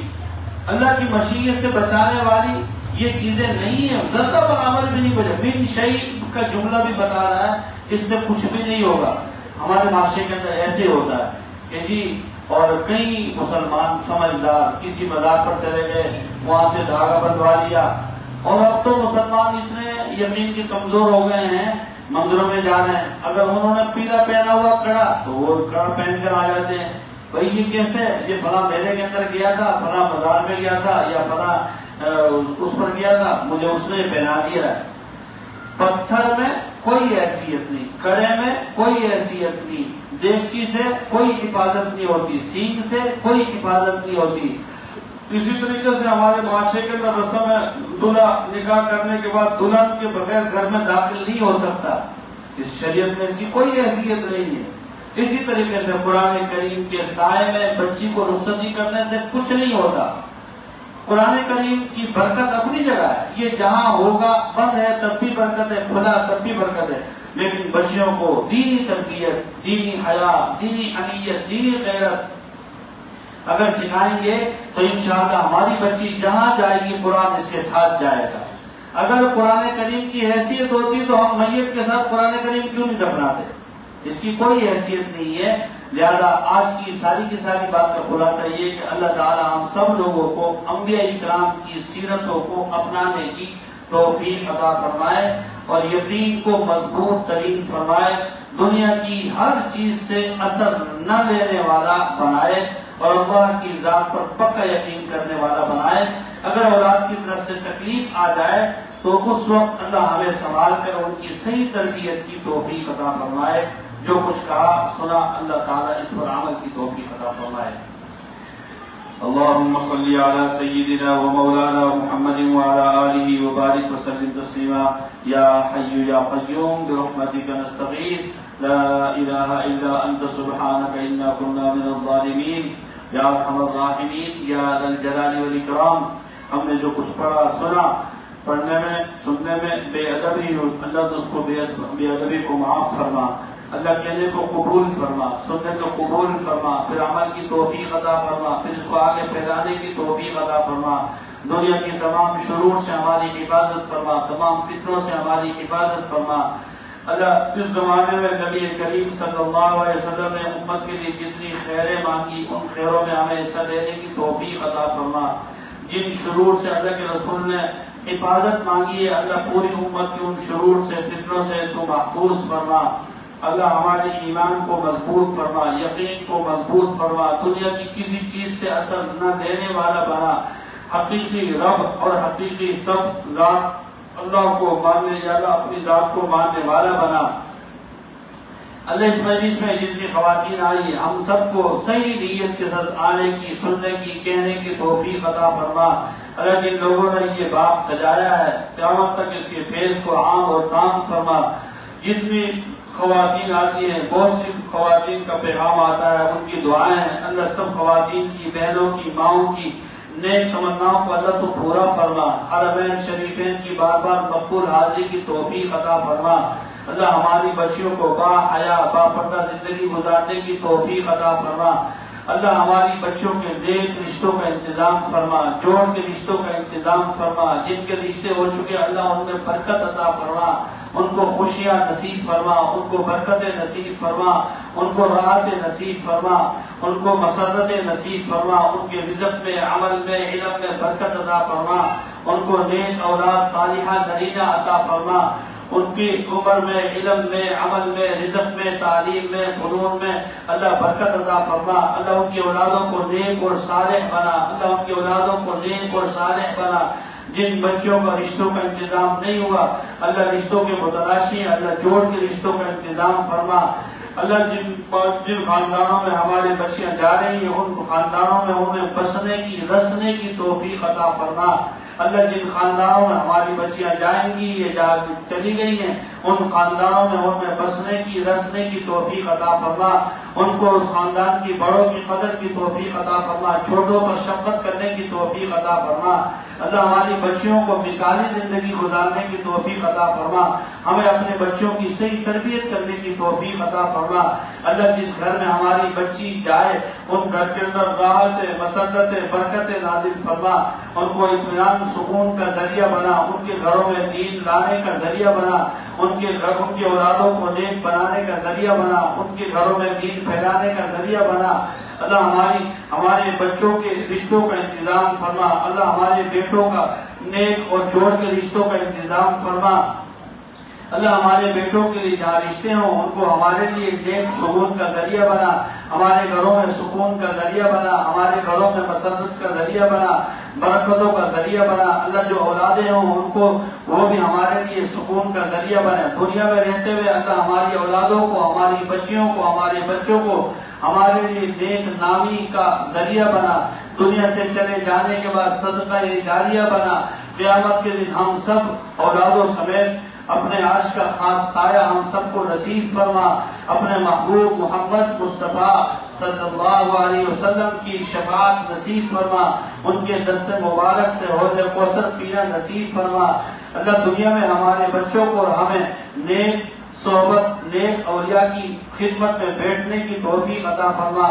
A: اللہ کی مشیت سے بچانے والی یہ چیزیں نہیں ہیں، ذرہ برابر بھی نہیں بچے۔ من شیء کا جملہ بھی بتا رہا ہے اس سے کچھ بھی نہیں ہوگا۔ ہمارے معاشرے کے اندر ایسے ہوتا ہے کہ جی، اور کئی مسلمان سمجھدار کسی مزار پر چلے گئے، وہاں سے دھاگا بندھوا لیا، اور اب تو مسلمان اتنے یقین کے کمزور ہو گئے ہیں، مندروں میں جا رہے ہیں، اگر انہوں نے پیلا پہنا ہوا کڑا تو وہ کڑا پہن کر آ جاتے ہیں۔ بھائی یہ کیسے؟ یہ فلاں میلے کے اندر گیا تھا، فلاں مزار میں گیا تھا، یا فلاں اس پر گیا تھا، مجھے اس نے پہنا دیا ہے۔ پتھر میں کوئی حیثیت نہیں، کڑے میں کوئی حیثیت نہیں، دیگچی سے کوئی حفاظت نہیں ہوتی، سینگ سے کوئی حفاظت نہیں ہوتی۔ اسی طریقے سے ہمارے معاشرے کے اندر رسم ہے، دلہا نکاح کرنے کے بعد دلہن کے بغیر گھر میں داخل نہیں ہو سکتا، اس شریعت میں اس کی کوئی حیثیت نہیں ہے۔ اسی طریقے سے قرآن کریم کے سائے میں بچی کو رخصتی کرنے سے کچھ نہیں ہوتا۔ قرآن کریم کی برکت اپنی جگہ ہے، یہ جہاں ہوگا بند ہے تب بھی برکت ہے، کھلا تب بھی برکت ہے، لیکن بچیوں کو دینی تربیت، دینی حیا، دینی حنیت، دینی غیرت اگر سکھائیں گے تو انشاءاللہ ہماری بچی جہاں جائے گی قرآن اس کے ساتھ جائے گا۔ اگر قرآن کریم کی حیثیت ہوتی تو ہم میت کے ساتھ قرآن کریم کیوں نہیں دفناتے؟ اس کی کوئی حیثیت نہیں ہے۔ لہذا آج کی ساری بات کا خلاصہ یہ کہ اللہ تعالی ہم سب لوگوں کو انبیاء اکرام کی سیرتوں کو اپنانے کی توفیق عطا فرمائے اور یقین کو مضبوط ترین فرمائے۔ دنیا کی ہر چیز سے اثر نہ لینے والا بنائے اور اللہ کی ذات پر پکا یقین کرنے والا بنائے۔ اگر اولاد کی طرف سے تکلیف آ جائے تو اس وقت اللہ ہمیں سنبھال کر ان کی صحیح تربیت کی توفیق عطا فرمائے۔ جو کچھ کہا سنا اللہ تعالیٰ اس پر عمل کی توفیق عطا فرمائے۔ اللهم صل على سيدنا ومولانا محمد وعلى آله وبارك وسلم تسليما يا حي يا قيوم برحمتك نستغيث لا إله إلا أنت سبحانك إنا كنا من الظالمين يا أرحم الراحمين يا ذا الجلال والإكرام۔ ہم نے جو کچھ پڑھا سنا، پڑھنے میں سننے میں بے ادبی ہو، اللہ تو اس کو بے ادبی کو معاف فرما، اللہ کہنے کو قبول فرما، سننے کو قبول فرما، پھر عمل کی توفیق عطا فرما، پھر اس کو آگے پھیلانے کی توفیق عطا فرما۔ دنیا کی تمام شرور سے ہماری حفاظت فرما، تمام فتنوں سے ہماری حفاظت فرما۔ اللہ اس زمانے میں نبی کریم صلی اللہ علیہ وسلم نے امت کے لیے جتنی خیریں مانگی ان خیروں میں ہمیں حصہ لینے کی توفیق عطا فرما۔ جن شرور سے اللہ کے رسول نے حفاظت مانگی ہے اللہ پوری امت کی ان شرور سے فتنوں سے تو محفوظ فرما۔ اللہ ہمارے ایمان کو مضبوط فرما، یقین کو مضبوط فرما، دنیا کی کسی چیز سے اثر نہ دینے والا بنا، حقیقی رب اور حقیقی سب ذات اللہ کو ماننے یا اللہ اپنی ذات کو ماننے والا بنا۔ اللہ اس مجلس میں جتنی خواتین آئی ہم سب کو صحیح نیت کے ساتھ آنے کی، سننے کی، کہنے کی توفیق عطا فرما۔ اللہ جن لوگوں نے یہ باغ سجایا ہے قیامت تک اس کے فیض کو عام اور تام فرما۔ جتنی خواتین آتی ہیں بہت سی خواتین کا پیغام آتا ہے، ان کی دعائیں اللہ سب خواتین کی، بہنوں کی، ماؤں کی نیک تمناؤں کو اللہ تو پورا فرما۔ حرمین شریفین کی بار بار مقبول حاضری کی توفیق عطا فرما۔ اللہ ہماری بچیوں کو با حیا با پردہ زندگی گزارنے کی توفیق عطا فرما۔ اللہ ہماری بچوں کے نیک رشتوں کا انتظام فرما، جوڑ کے رشتوں کا انتظام فرما، جن کے رشتے ہو چکے اللہ ان میں برکت عطا فرما، ان کو خوشیاں نصیب فرما، ان کو برکتیں نصیب فرما، ان کو راحت نصیب فرما، ان کو مسرتیں نصیب فرما، ان کے رزق میں، عمل میں، علم میں برکت عطا فرما، ان کو نیک اولاد صالحہ نرینہ عطا فرما، ان کی عمر میں، علم میں، عمل میں، رزق میں، تعلیم میں، فنون میں اللہ برکت عطا فرما۔ اللہ ان کی اولادوں کو نیک اور صالح بنا، اللہ ان کی اولادوں کو نیک اور صالح بنا۔ جن بچوں کا رشتوں کا انتظام نہیں ہوا اللہ رشتوں کے متلاشی اللہ جوڑ کے رشتوں کا انتظام فرما۔ اللہ جن خاندانوں میں ہمارے بچیاں جا رہی ہیں ان خاندانوں میں انہیں بسنے کی، رسنے کی توفیق عطا فرما۔ اللہ جن خاندانوں میں ہماری بچیاں جائیں گی یہ جا چلی گئی ہیں ان خاندانوں میں ان میں بسنے کی، رسنے کی توفیق عطا فرما۔ ان کو اس خاندان کی بڑوں کی قدر کی توفیق عطا فرما، چھوٹوں پر شفقت کرنے کی توفیق عطا فرما۔ اللہ ہماری بچیوں کو مثالی زندگی گزارنے کی توفیق عطا فرما، ہمیں اپنے بچوں کی صحیح تربیت کرنے کی توفیق عطا فرما۔ اللہ جس گھر میں ہماری بچی جائے ان گھر کے اندر راحت، مسرت، برکت نازل فرما، ان کو اطمینان سکون کا ذریعہ بنا، ان کے گھروں میں دین لانے کا ذریعہ بنا، ان کی اولادوں کو نیک بنانے کا ذریعہ بنا، ان کے گھروں میں دین پھیلانے کا ذریعہ بنا۔ اللہ ہمارے بچوں کے رشتوں کا انتظام فرما، اللہ ہمارے بیٹوں کا نیک اور جوڑ کے رشتوں کا انتظام فرما۔ اللہ ہمارے بیٹوں کے لیے جہاں رشتے ہوں ان کو ہمارے لیے نیک سکون کا ذریعہ بنا، ہمارے گھروں میں سکون کا ذریعہ بنا، ہمارے گھروں میں مسرت کا ذریعہ بنا، برکتوں کا ذریعہ بنا۔ اللہ جو اولادیں ہوں ان کو وہ بھی ہمارے لیے سکون کا ذریعہ بنے۔ دنیا میں رہتے ہوئے اللہ ہماری اولادوں کو، ہماری بچیوں کو، ہمارے بچوں کو ہمارے لیے نیک نامی کا ذریعہ بنا۔ دنیا سے چلے جانے کے بعد صدقہ جاریہ بنا۔ قیامت کے دن ہم سب اولادوں سمیت اپنے عرش کا خاص سایہ ہم سب کو نصیب فرما۔ اپنے محبوب محمد مصطفیٰ صلی اللہ علیہ وسلم کی شفاعت نصیب فرما، ان کے دست مبارک سے حوض کوثر پینا نصیب فرما۔ اللہ دنیا میں ہمارے بچوں کو اور ہمیں نیک صحبت، نیک اولیاء کی خدمت میں بیٹھنے کی توفیق عطا فرما،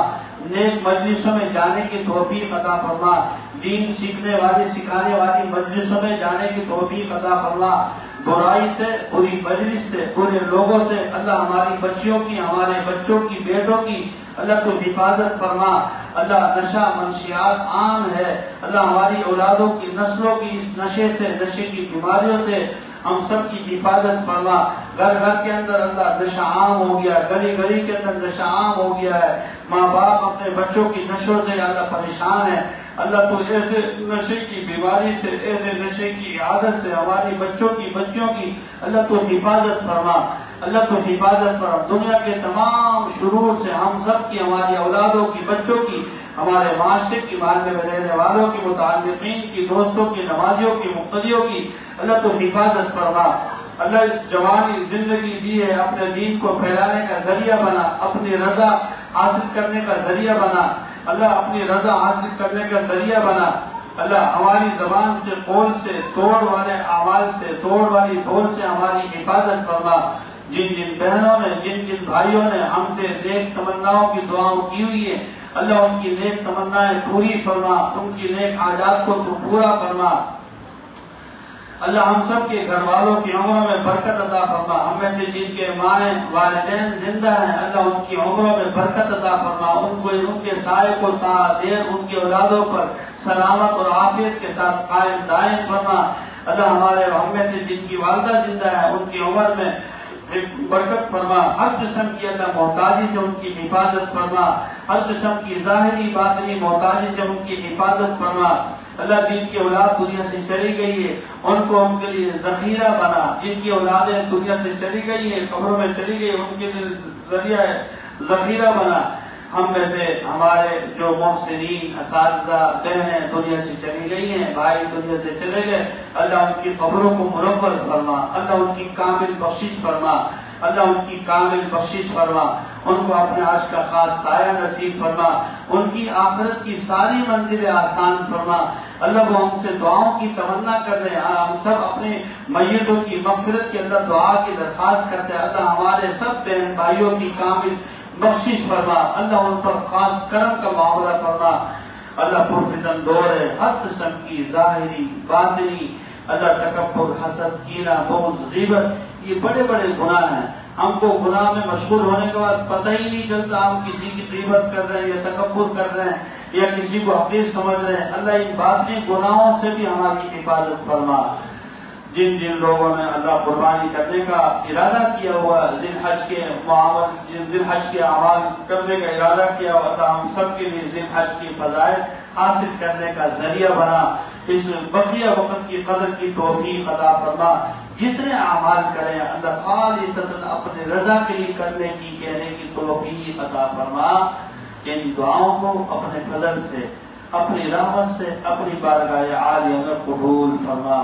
A: نیک مجلسوں میں جانے کی توفیق عطا فرما، دین سیکھنے والی، سکھانے والی مجلسوں میں جانے کی توفیق عطا فرما۔ برائی سے، بری مجلس سے، برے لوگوں سے اللہ ہماری بچیوں کی، ہمارے بچوں کی، بیٹوں کی اللہ تو حفاظت فرما۔ اللہ نشہ منشیات عام ہے، اللہ ہماری اولادوں کی، نسلوں کی اس نشے سے، نشے کی بیماریوں سے ہم سب کی حفاظت فرما. گھر گھر کے اندر اللہ نشہ عام ہو گیا، گلی گلی کے اندر نشہ عام ہو گیا ہے. ماں باپ اپنے بچوں کی نشوں سے اللہ پریشان ہے. اللہ تو ایسے نشے کی بیماری سے، ایسے نشے کی عادت سے ہماری بچوں کی بچیوں کی اللہ تو حفاظت فرما. اللہ تو حفاظت فرما. دنیا کے تمام شرور سے ہم سب کی، ہماری اولادوں کی، بچوں کی، ہمارے معاشرے کی، محلے میں رہنے والوں کی، متعلقین کی، دوستوں کی، نمازیوں کی، مقتدیوں کی اللہ تو حفاظت فرما. اللہ جوانی زندگی دی ہے، اپنے دین کو پھیلانے کا ذریعہ بنا، اپنی رضا حاصل کرنے کا ذریعہ بنا. اللہ اپنی رضا حاصل کرنے کا ذریعہ بنا. اللہ ہماری زبان سے، قول سے، توڑ والے اعمال سے، توڑ والی بول سے ہماری حفاظت فرما. جن جن بہنوں نے، جن جن بھائیوں نے ہم سے نیک تمناؤں کی دعاؤں کی ہوئی ہے، اللہ ان کی نیک تمنائیں پوری فرما، ان کی نیک حاجات کو تو پورا فرما. اللہ ہم سب کے گھر والوں کی عمروں میں برکت عطا فرما. ہم میں سے جن کے مائیں والدین زندہ ہیں، اللہ ان کی عمروں میں برکت عطا فرما. ان کے سائے کو تا دیر ان کی اولادوں پر سلامت اور عافیت کے ساتھ قائم دائم فرما. اللہ ہم میں سے جن کی والدہ زندہ ہے، ان کی عمر میں برکت فرما. ہر قسم کی اللہ محتاجی سے ان کی حفاظت فرما. ہر قسم کی ظاہری باطنی محتاجی سے ان کی حفاظت فرما. اللہ جن کی اولاد دنیا سے چلی گئی ہے، ان کو ان کے لیے ذخیرہ بنا. جن کی اولادیں دنیا سے چلی گئی ہے، قبروں میں چلی گئی، ان کے لیے ذریعہ ذخیرہ بنا. ہم میں سے ہمارے جو محسنین اساتذہ بہنیں دنیا سے چلی گئی ہیں، بھائی دنیا سے چلے گئے، اللہ ان کی قبروں کو منور فرما. اللہ ان کی کامل بخشش فرما. اللہ ان کی کامل بخشش فرما. ان کو اپنے عرش کا خاص سایہ نصیب فرما. ان کی آخرت کی ساری منزلیں آسان فرما. اللہ وہ ہم سے دعاؤں کی تمنا کر رہے ہیں. ہم سب اپنے میتوں کی مغفرت کے اندر دعا کی درخواست کرتے ہیں. اللہ ہمارے سب بہن بھائیوں کی کامل بخشش فرما. اللہ ان پر خاص کرم کا معاملہ فرما. اللہ پرفتن دور ہے، ہر قسم کی ظاہری باطنی اللہ تکبر، حسد، کینہ، بغض، غیبت، یہ بڑے بڑے گناہ ہیں. ہم کو گناہ میں مشغول ہونے کے بعد پتہ ہی نہیں چلتا ہم کسی کی غیبت کر رہے ہیں یا تکبر کر رہے ہیں یا کسی کو حقیر سمجھ رہے ہیں. اللہ ان باطنی گناہوں سے بھی ہماری حفاظت فرما. جن جن لوگوں نے اللہ قربانی کرنے کا ارادہ کیا ہوا، ذی الحج کے اعمال کرنے کا ارادہ کیا ہوا تھا، ہم سب کے لیے ذی الحج کی فضائل حاصل کرنے کا ذریعہ بنا. اس بقیہ وقت کی قدر کی توفیق عطا فرما. جتنے اعمال کریں اللہ خالصتاً اپنے رضا کے لیے کرنے کی، کہنے کی توفیق عطا فرما. ان دعاؤں کو اپنے فضل سے، اپنی رحمت سے، اپنی بارگاہ عالیہ میں قبول فرما.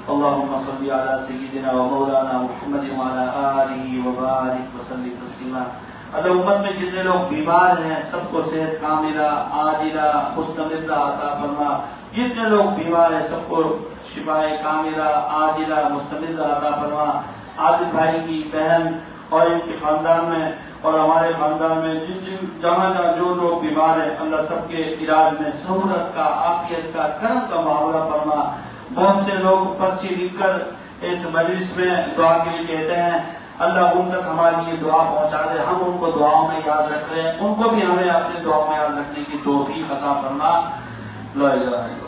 A: اللهم صل على سيدنا ومولانا محمد وعلى آله وبارك وسلم تسليما. اللہ امت میں جتنے لوگ بیمار ہیں سب کو صحت کاملہ عاجلہ مستمرہ عطا فرما. جتنے لوگ بیمار ہیں سب کو شفاء کاملہ عاجلہ مستمرہ عطا فرما. عادل بھائی کی بہن اور ان کے خاندان میں اور ہمارے خاندان میں جہاں جو لوگ بیمار ہیں اللہ سب کے علاج میں سہولت کا، عافیت کا، کرم کا معاملہ فرما. بہت سے لوگ پرچی لکھ کر اس مجلس میں دعا کے لیے کہتے ہیں، اللہ ان تک ہماری یہ دعا پہنچا دے. ہم ان کو دعاؤں میں یاد رکھ رہے ہیں، ان کو بھی ہمیں اپنے دعاؤں میں یاد رکھنے کی توفیق عطا فرما. لا الہ الا اللہ.